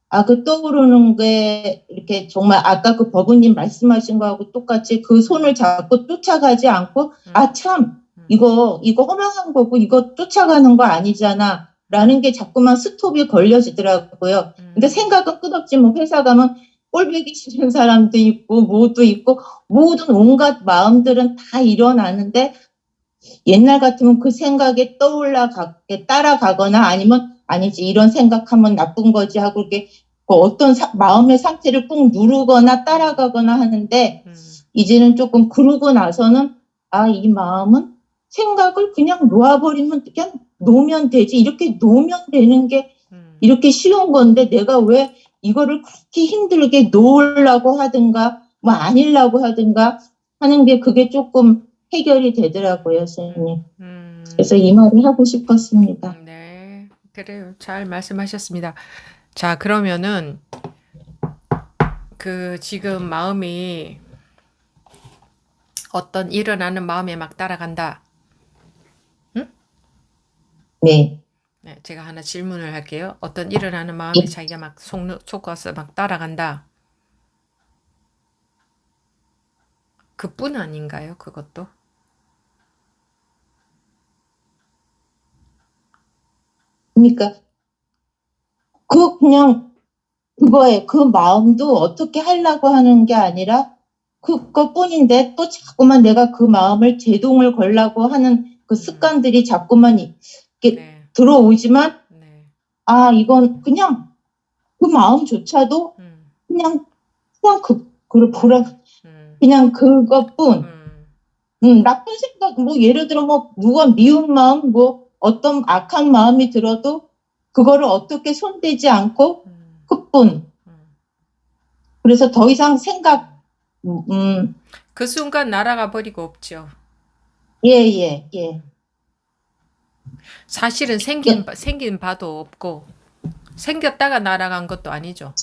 아, 그 떠오르는 게 이렇게 정말 아까 그 법우님 말씀하신 거하고 똑같이 그 손을 잡고 쫓아가지 않고, 아, 참, 이거 허망한 거고, 이거 쫓아가는 거 아니잖아. 라는 게 자꾸만 스톱이 걸려지더라고요. 근데 생각은 끝없지, 뭐 회사 가면 꼴보기 싫은 사람도 있고, 뭐도 있고, 모든 온갖 마음들은 다 일어나는데, 옛날 같으면 그 생각에 따라가거나 아니면 아니지 이런 생각하면 나쁜 거지 하고 이렇게 그 어떤 마음의 상태를 꾹 누르거나 따라가거나 하는데 이제는 조금 그러고 나서는 아, 이 마음은 생각을 그냥 놓아버리면 그냥 놓으면 되지 이렇게 놓으면 되는 게 이렇게 쉬운 건데 내가 왜 이거를 그렇게 힘들게 놓으려고 하든가 뭐 아니려고 하든가 하는 게 그게 조금 해결이 되더라고요, 선생님. 그래서 이 말을 하고 싶었습니다. 네, 그래요. 잘 말씀하셨습니다. 자, 그러면은 그 지금 마음이 어떤 일어나는 마음에 막 따라간다. 응? 네. 네, 제가 하나 질문을 할게요. 어떤 일어나는 마음에 자기가 막 속아서 막 따라간다. 그뿐 아닌가요? 그것도? 그러니까 그냥 그거에 그 마음도 어떻게 하려고 하는 게 아니라 그것뿐인데 또 자꾸만 내가 그 마음을 제동을 걸려고 하는 그 습관들이 자꾸만 이렇게 네. 들어오지만 네. 아, 이건 그냥 그 마음조차도 그냥 그냥 그것뿐. 나쁜 생각, 뭐, 예를 들어, 뭐, 누가 미운 마음, 뭐, 어떤 악한 마음이 들어도, 그거를 어떻게 손대지 않고, 그뿐. 그래서 더 이상 그 순간 날아가 버리고 없죠. 예. 사실은 생긴 바도 없고, 생겼다가 날아간 것도 아니죠.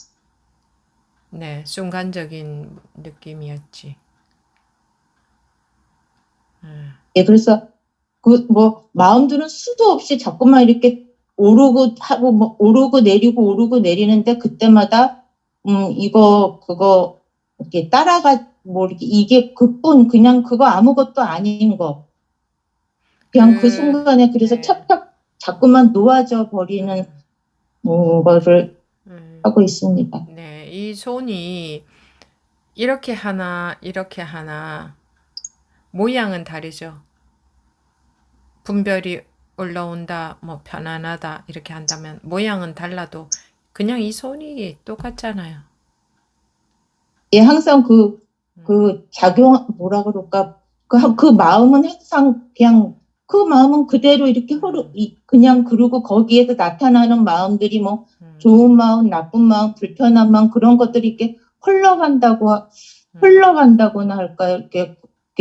네, 순간적인 느낌이었지. 예, 그래서, 마음들은 수도 없이 자꾸만 이렇게 오르고 하고, 뭐, 오르고 내리는데, 그때마다, 그거, 이렇게 이게 그뿐, 그냥 그거 아무것도 아닌 거. 그냥 그 순간에 그래서 네. 척척 자꾸만 놓아져 버리는 거를 하고 있습니다. 네, 이 손이 이렇게 하나, 이렇게 하나, 모양은 다르죠. 분별이 올라온다, 뭐 편안하다, 이렇게 한다면 모양은 달라도 그냥 이 손이 똑같잖아요. 예, 항상 작용, 뭐라 그럴까, 그 마음은 항상 그냥, 그 마음은 그대로 이렇게 그냥 그러고 거기에서 나타나는 마음들이 뭐, 좋은 마음, 나쁜 마음, 불편한 마음, 그런 것들이 이렇게 흘러간다고나 할까요? 이렇게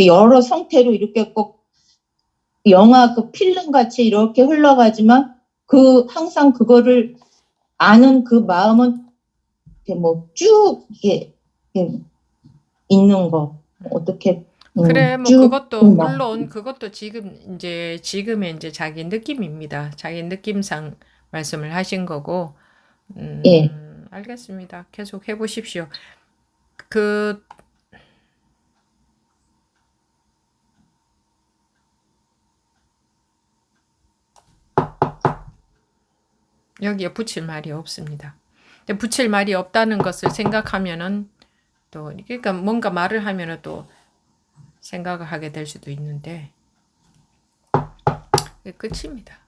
여러 형태로 이렇게 꼭 영화 그 필름 같이 이렇게 흘러가지만, 항상 그거를 아는 그 마음은 이렇게 뭐 쭉 이렇게 있는 거 어떻게 그래, 뭐 쭉 그것도 물론 그것도 지금의 이제 자기 느낌입니다. 자기 느낌상 말씀을 하신 거고, 예. 알겠습니다. 계속 해보십시오. 여기에 붙일 말이 없습니다. 근데 붙일 말이 없다는 것을 생각하면은 또 그러니까 뭔가 말을 하면은 또 생각을 하게 될 수도 있는데 끝입니다.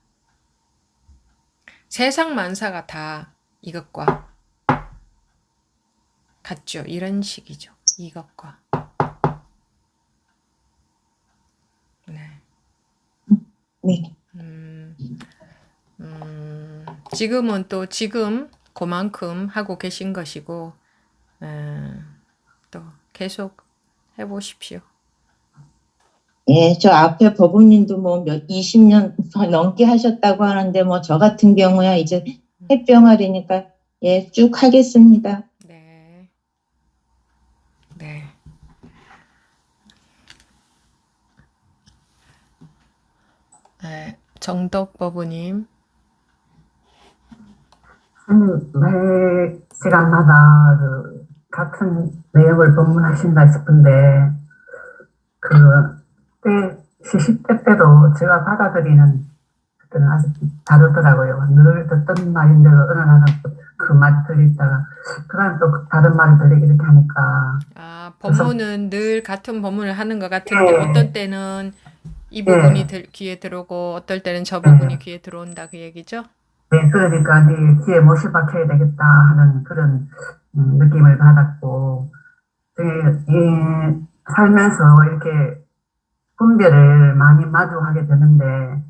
세상 만사가 다 이것과 같죠. 이런 식이죠. 이것과. 네. 네. 지금은 또 지금 그만큼 하고 계신 것이고 또 계속 해보십시오. 예, 저 앞에 법무님도 뭐 20년 넘게 하셨다고 하는데 뭐 저 같은 경우야 이제 햇병아리니까 예, 쭉 하겠습니다. 네. 네. 네. 정덕 법우님. 매 시간마다 그 같은 내용을 법문하신다 싶은데 그때 시시때 때도 제가 받아들이는 그때는 아주 다르더라고요. 늘 듣던 말인데도 어느 날은 그 말이 들리다가 그다음 또 다른 말이 들리기 이렇게 하니까 아, 그래서 법문은 늘 같은 법문을 하는 것 같은데 예, 어떤 때는 이 부분이 예, 귀에 들어오고 어떨 때는 저 부분이 예. 귀에 들어온다 그 얘기죠? 네, 그러니까 네 귀에 못이 박혀야 되겠다 하는 그런 느낌을 받았고 살면서 이렇게 분별을 많이 마주하게 되는데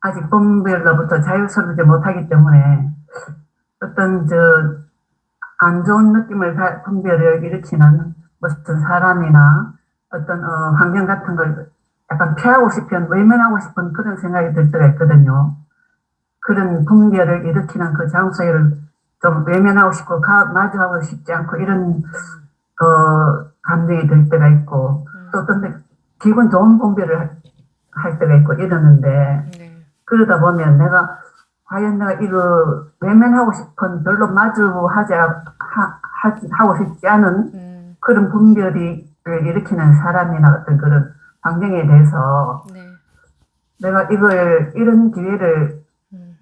아직 분별로부터 자유스럽지 못하기 때문에 어떤 안 좋은 느낌을 분별을 일으키는 무슨 사람이나 어떤 환경 같은 걸 약간 피하고 싶은 외면하고 싶은 그런 생각이 들 때가 있거든요. 그런 분별을 일으키는 그 장소를 좀 외면하고 싶고 마주하고 싶지 않고 이런 감정이 들 때가 있고 또 어떤 데 기분 좋은 분별을 할 때가 있고 이러는데 네. 그러다 보면 내가 과연 내가 이거 외면하고 싶은 별로 마주하지 하고 싶지 않은 그런 분별을 일으키는 사람이나 어떤 그런 환경에 대해서 네. 내가 이런 기회를 음.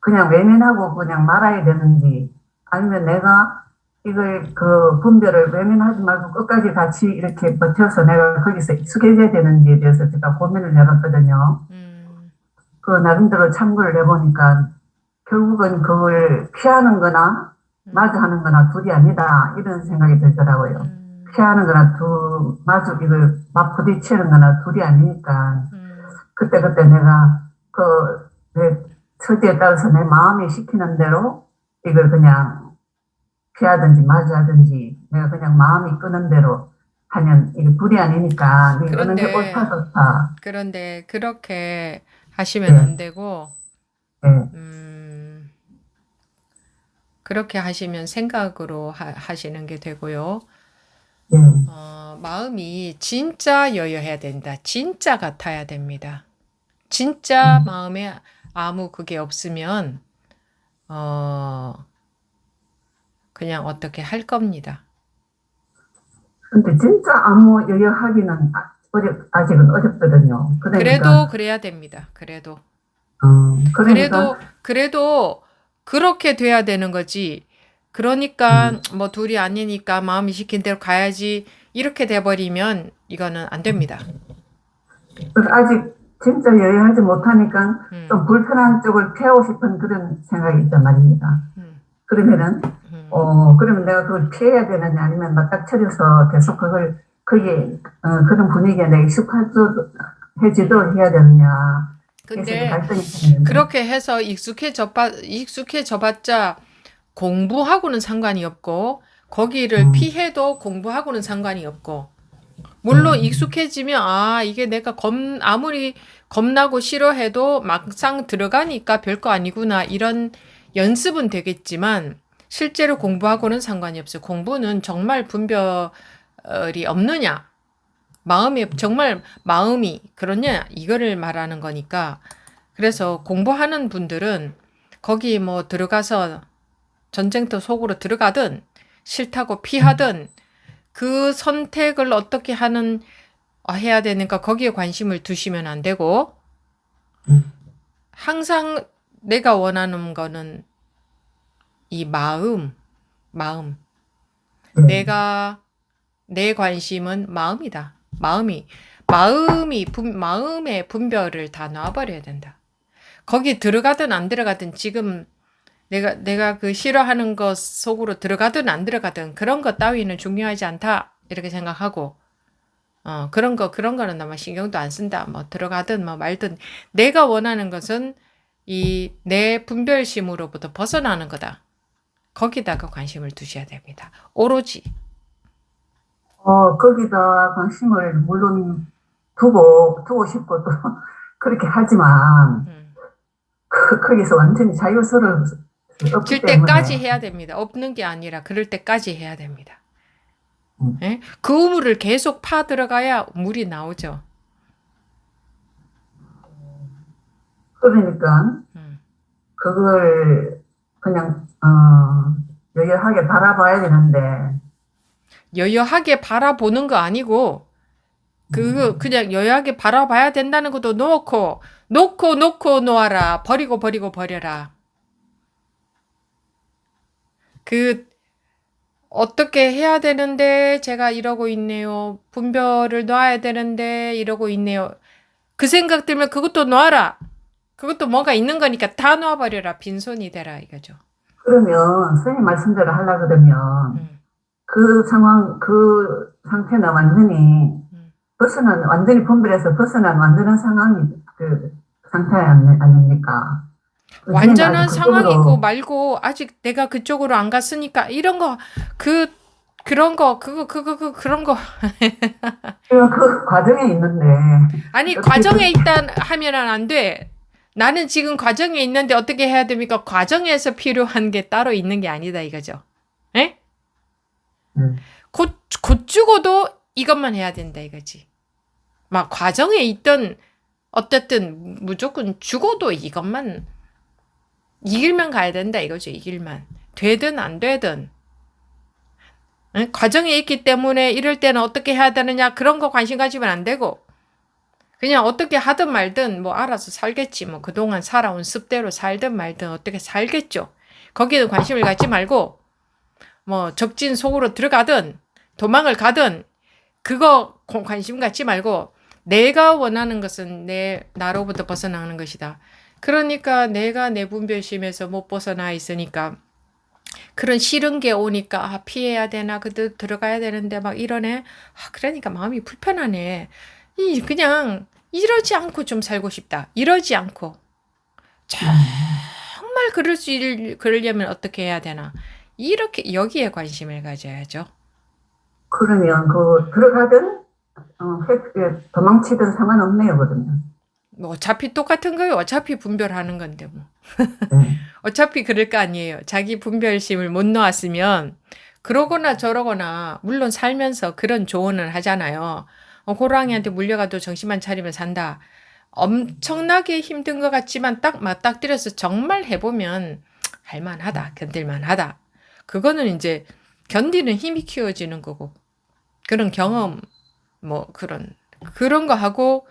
그냥 외면하고 그냥 말아야 되는지 아니면 내가 이걸 그 분별을 외면하지 말고 끝까지 같이 이렇게 버텨서 내가 거기서 익숙해져야 되는지에 대해서 제가 고민을 해봤거든요. 그 나름대로 참고를 해보니까 결국은 그걸 피하는 거나 마주하는 거나 둘이 아니다 이런 생각이 들더라고요. 피하는 거나 이걸 맞부딪히는 거나 둘이 아니니까 그때그때 내가 내 처지에 따라서 내 마음이 시키는 대로 이걸 그냥 피하든지 마주하든지 내가 그냥 마음이 끄는 대로 하면 이게 둘이 아니니까 네 어느 게 옳다 좋다. 그런데 그렇게 하시면 네, 안 되고, 네, 그렇게 하시면 생각으로 하시는 게 되고요. 네, 마음이 진짜 여여해야 된다. 진짜 같아야 됩니다. 진짜 마음에 아무 그게 없으면, 그냥 어떻게 할 겁니다. 근데 진짜 아무 여여하기는 아직은 어렵거든요. 그래도 그래야 됩니다. 그래도. 그러니까, 그래도 그렇게 돼야 되는 거지. 그러니까 뭐 둘이 아니니까 마음이 시킨 대로 가야지. 이렇게 돼버리면 이거는 안 됩니다. 아직 진짜 여여하지 못하니까 좀 불편한 쪽을 피하고 싶은 그런 생각이 있단 말입니다. 그러면 내가 그걸 피해야 되느냐, 아니면 맞닥뜨려서 계속 거기에, 그런 분위기에 내가 익숙해지도록 해야 되느냐. 근데 갈등이 생기는데. 그렇게 해서 익숙해져봤자 공부하고는 상관이 없고, 거기를 피해도 공부하고는 상관이 없고, 물론 익숙해지면, 이게 내가 아무리 겁나고 싫어해도 막상 들어가니까 별거 아니구나, 이런 연습은 되겠지만, 실제로 공부하고는 상관이 없어요. 공부는 정말 분별이 없느냐, 정말 마음이 그러냐, 이거를 말하는 거니까. 그래서 공부하는 분들은 거기 뭐 들어가서 전쟁터 속으로 들어가든 싫다고 피하든 그 선택을 어떻게 해야 되니까 거기에 관심을 두시면 안 되고, 항상 내가 원하는 거는 이 마음. 내 관심은 마음이다. 마음의 분별을 다 놔버려야 된다. 거기 들어가든 안 들어가든 지금 내가 그 싫어하는 것 속으로 들어가든 안 들어가든 그런 것 따위는 중요하지 않다. 이렇게 생각하고, 그런 거는 아마 신경도 안 쓴다. 뭐 들어가든 뭐 말든 내가 원하는 것은 이 내 분별심으로부터 벗어나는 거다. 거기다가 관심을 두셔야 됩니다. 오로지. 거기다 관심을 물론 두고 싶고 또 그렇게 하지만 음. 거기서 완전히 자유스러울 수 없기 질 때까지 때문에 해야 됩니다. 없는 게 아니라 그럴 때까지 해야 됩니다. 음. 예? 그 우물을 계속 파 들어가야 물이 나오죠. 그러니까 음. 그걸 그냥 여유하게 바라봐야 되는데 여여하게 바라보는 거 아니고 그거 그냥 여여하게 바라봐야 된다는 것도 놓고 놓아라. 버리고 버려라. 그 어떻게 해야 되는데 제가 이러고 있네요. 분별을 놔야 되는데 이러고 있네요. 그 생각 들면 그것도 놔라. 그것도 뭐가 있는 거니까 다 놔버려라. 빈손이 되라 이거죠. 그러면 선생님 말씀대로 하려고 그러면 음, 그 상황 그 상태는 완전히 분별해서 벗어난 완전한 상황이 그 상태 아닙니까? 선생님 완전한 아직 상황이고 그쪽으로 말고 아직 내가 그쪽으로 안 갔으니까 이런 거 그런 거 그런 거 그 과정에 있는데 아니 어떻게 과정에 있다 하면은 안 돼. 나는 지금 과정에 있는데 어떻게 해야 됩니까? 과정에서 필요한 게 따로 있는 게 아니다 이거죠. 에? 곧 죽어도 이것만 해야 된다 이거지. 막 과정에 있던 어쨌든 무조건 죽어도 이것만 이길만 가야 된다 이거죠. 이길만. 되든 안 되든. 응? 과정에 있기 때문에 이럴 때는 어떻게 해야 되느냐 그런 거 관심 가지면 안 되고 그냥 어떻게 하든 말든 뭐 알아서 살겠지. 뭐 그동안 살아온 습대로 살든 말든 어떻게 살겠죠. 거기에 관심을 갖지 말고 뭐 적진 속으로 들어가든 도망을 가든 그거 관심 갖지 말고 내가 원하는 것은 나로부터 벗어나는 것이다. 그러니까 내가 내 분별심에서 못 벗어나 있으니까 그런 싫은 게 오니까 피해야 되나 그들 들어가야 되는데 막 이러네. 그러니까 마음이 불편하네. 그냥 이러지 않고 좀 살고 싶다. 이러지 않고 정말 그러려면 어떻게 해야 되나. 이렇게 여기에 관심을 가져야죠. 그러면 들어가든 도망치든 상관없네요, 그러면. 뭐 어차피 똑같은 거예요. 어차피 분별하는 건데 뭐. 네. 어차피 그럴 거 아니에요. 자기 분별심을 못 놓았으면 그러거나 저러거나 물론 살면서 그런 조언을 하잖아요. 호랑이한테 물려가도 정신만 차리면 산다. 엄청나게 힘든 것 같지만 딱 맞닥뜨려서 정말 해보면 할만하다. 견딜만하다. 그거는 이제 견디는 힘이 키워지는 거고 그런 경험 뭐 그런 거 하고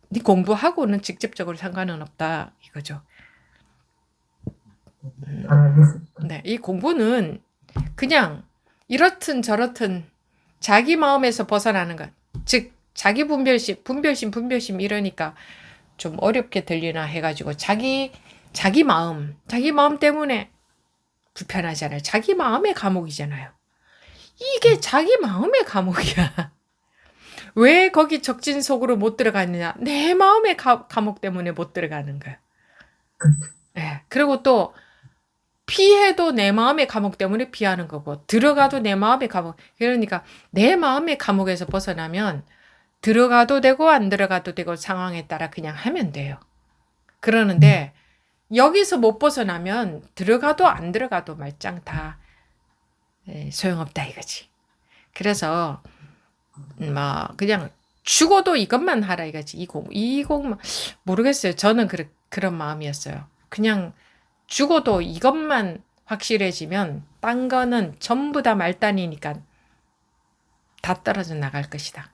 네 공부하고는 직접적으로 상관은 없다 이거죠. 알겠습니다. 네, 이 공부는 그냥 이렇든 저렇든 자기 마음에서 벗어나는 것. 즉 자기 분별심 이러니까 좀 어렵게 들리나 해가지고 자기 마음 때문에 불편하잖아요. 자기 마음의 감옥이잖아요. 이게 자기 마음의 감옥이야. 왜 거기 적진 속으로 못 들어가느냐? 내 마음의 감옥 때문에 못 들어가는 거야. 네, 그리고 또 피해도 내 마음의 감옥 때문에 피하는 거고 들어가도 내 마음의 감옥. 그러니까 내 마음의 감옥에서 벗어나면 들어가도 되고 안 들어가도 되고 상황에 따라 그냥 하면 돼요. 그러는데 여기서 못 벗어나면 들어가도 안 들어가도 말짱 다 소용없다 이거지. 그래서 막 그냥 죽어도 이것만 하라 이거지. 이 공만 모르겠어요. 저는 그런 마음이었어요. 그냥 죽어도 이것만 확실해지면 딴 거는 전부 다 말단이니까 다 떨어져 나갈 것이다.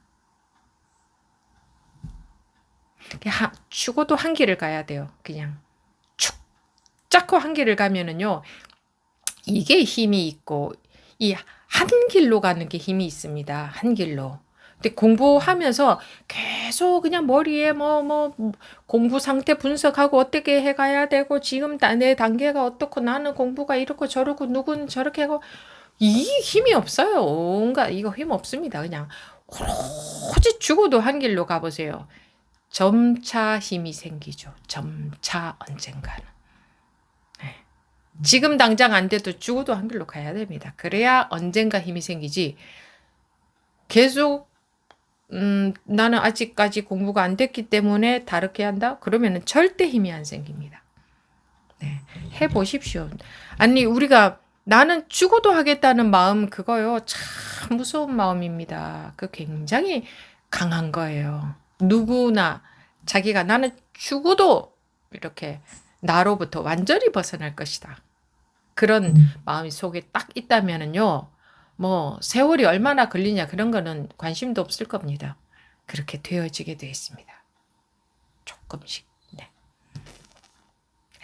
죽어도 한 길을 가야 돼요. 그냥 축 잡고 한 길을 가면은요. 이게 힘이 있고 이 한 길로 가는 게 힘이 있습니다. 한 길로. 근데 공부하면서 계속 그냥 머리에 뭐 공부 상태 분석하고 어떻게 해가야 되고 지금 내 단계가 어떻고 나는 공부가 이렇고 저렇고 누군 저렇게 하고 이 힘이 없어요. 온갖 이거 힘 없습니다. 그냥 오로지 죽어도 한 길로 가보세요. 점차 힘이 생기죠. 점차 언젠가는. 지금 당장 안 돼도 죽어도 한 길로 가야 됩니다. 그래야 언젠가 힘이 생기지. 계속 나는 아직까지 공부가 안 됐기 때문에 다르게 한다? 그러면은 절대 힘이 안 생깁니다. 네, 해보십시오. 아니, 우리가 나는 죽어도 하겠다는 마음 그거요. 참 무서운 마음입니다. 그 굉장히 강한 거예요. 누구나 자기가 나는 죽어도 이렇게 나로부터 완전히 벗어날 것이다. 그런 마음이 속에 딱 있다면은요. 뭐 세월이 얼마나 걸리냐 그런 거는 관심도 없을 겁니다. 그렇게 되어지게 되어 있습니다. 조금씩. 네.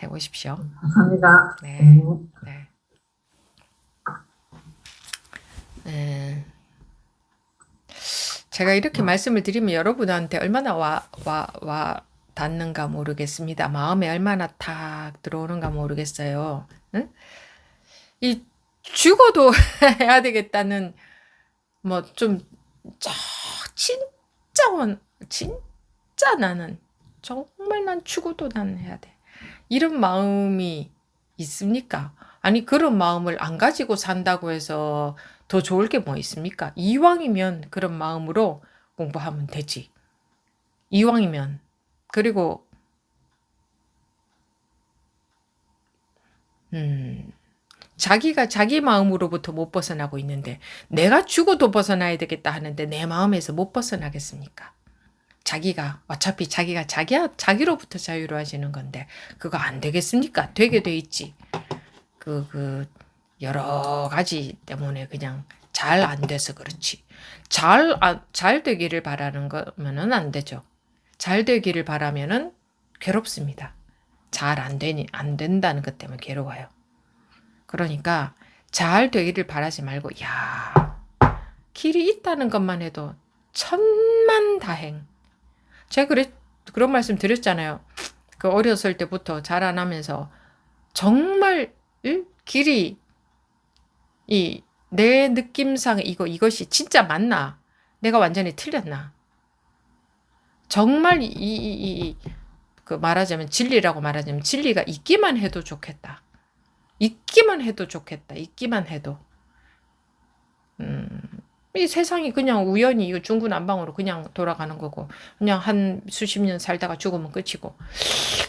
해보십시오. 감사합니다. 네. 네. 제가 이렇게 말씀을 드리면 여러분한테 얼마나 와 닿는가 모르겠습니다. 마음에 얼마나 탁 들어오는가 모르겠어요. 응? 이 죽어도 해야 되겠다는 뭐 좀 진짜 나는 정말 난 죽어도 난 해야 돼. 이런 마음이 있습니까? 아니 그런 마음을 안 가지고 산다고 해서 더 좋을 게 뭐 있습니까? 이왕이면 그런 마음으로 공부하면 되지. 이왕이면. 그리고 자기가 자기 마음으로부터 못 벗어나고 있는데 내가 죽어도 벗어나야 되겠다 하는데 내 마음에서 못 벗어나겠습니까? 자기가 어차피 자기가 자기로부터 자유로 하시는 건데 그거 안 되겠습니까? 되게 돼 있지. 여러 가지 때문에 그냥 잘 안 돼서 그렇지. 잘 되기를 바라는 거면은 안 되죠. 잘 되기를 바라면은 괴롭습니다. 잘 안 된다는 것 때문에 괴로워요. 그러니까 잘 되기를 바라지 말고, 야, 길이 있다는 것만 해도 천만다행. 제가 그런 말씀 드렸잖아요. 그 어렸을 때부터 자라나면서 정말 길이 내 느낌상 이것이 진짜 맞나? 내가 완전히 틀렸나? 정말 그 말하자면 진리라고 말하자면 진리가 있기만 해도 좋겠다. 있기만 해도 좋겠다. 있기만 해도. 이 세상이 그냥 우연히 이 중구난방으로 그냥 돌아가는 거고 그냥 한 수십 년 살다가 죽으면 끝이고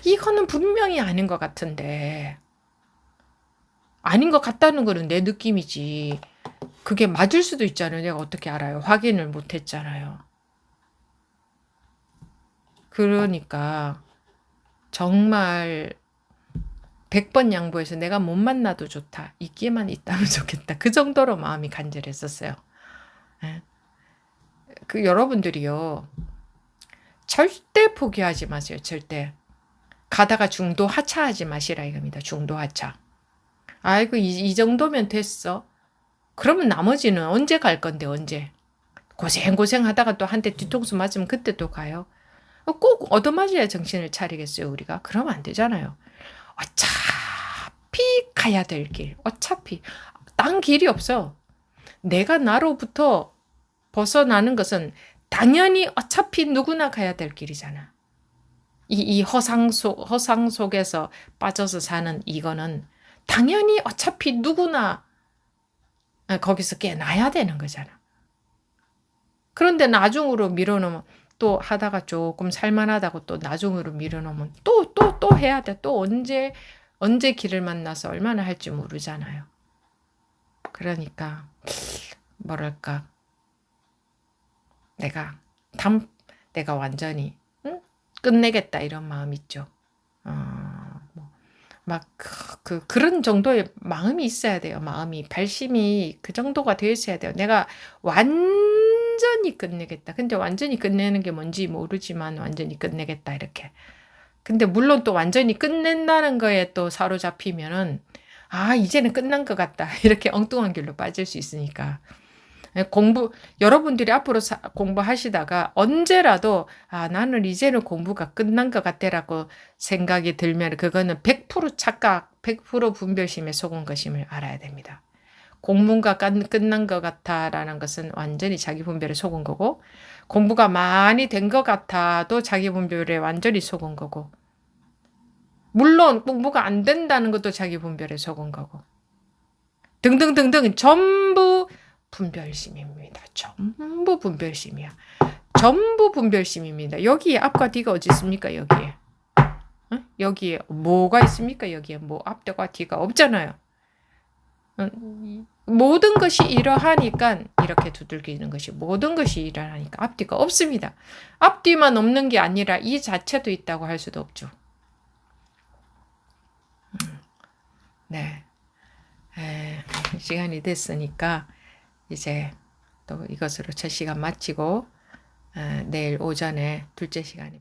이거는 분명히 아닌 것 같은데 아닌 것 같다는 거는 내 느낌이지 그게 맞을 수도 있잖아요. 내가 어떻게 알아요? 확인을 못 했잖아요. 그러니까 정말 100번 양보해서 내가 못 만나도 좋다. 있기만 있다면 좋겠다. 그 정도로 마음이 간절했었어요. 그 여러분들이요. 절대 포기하지 마세요. 절대. 가다가 중도 하차하지 마시라 이겁니다. 중도 하차. 아이고 이 정도면 됐어. 그러면 나머지는 언제 갈 건데 언제. 고생 하다가 또 한 대 뒤통수 맞으면 그때 또 가요. 꼭 얻어맞아야 정신을 차리겠어요 우리가. 그러면 안 되잖아요. 어차피 가야 될 길. 어차피 딴 길이 없어. 내가 나로부터 벗어나는 것은 당연히 어차피 누구나 가야 될 길이잖아. 이 허상 속에서 빠져서 사는 이거는 당연히 어차피 누구나 거기서 깨나야 되는 거잖아. 그런데 나중으로 밀어놓으면 또 하다가 조금 살만하다고 또 나중으로 밀어놓으면 또 해야 돼. 또 언제 길을 만나서 얼마나 할지 모르잖아요. 그러니까 뭐랄까 내가 완전히 끝내겠다 이런 마음 있죠. 그런 정도의 마음이 있어야 돼요. 마음이 발심이 그 정도가 되어 있어야 돼요. 내가 완전히 끝내겠다. 근데 완전히 끝내는 게 뭔지 모르지만 완전히 끝내겠다 이렇게. 근데 물론 또 완전히 끝낸다는 거에 또 사로잡히면은 이제는 끝난 것 같다 이렇게 엉뚱한 길로 빠질 수 있으니까 여러분들이 앞으로 공부하시다가 언제라도 나는 이제는 공부가 끝난 것 같다라고 생각이 들면 그거는 100% 착각, 100% 분별심에 속은 것임을 알아야 됩니다. 공부가 끝난 것 같아라는 것은 완전히 자기 분별에 속은 거고 공부가 많이 된 것 같아도 자기 분별에 완전히 속은 거고 물론 공부가 안 된다는 것도 자기 분별에 속은 거고 등등등등 전부 분별심입니다. 전부 분별심이야. 전부 분별심입니다. 여기에 앞과 뒤가 어디 있습니까? 여기에. 여기에 뭐가 있습니까? 여기에 뭐 앞과 뒤가 없잖아요. 모든 것이 이러하니까 이렇게 두들기는 것이 모든 것이 이러하니까 앞뒤가 없습니다. 앞뒤만 없는 게 아니라 이 자체도 있다고 할 수도 없죠. 네. 시간이 됐으니까 이제 또 이것으로 첫 시간 마치고 내일 오전에 둘째 시간에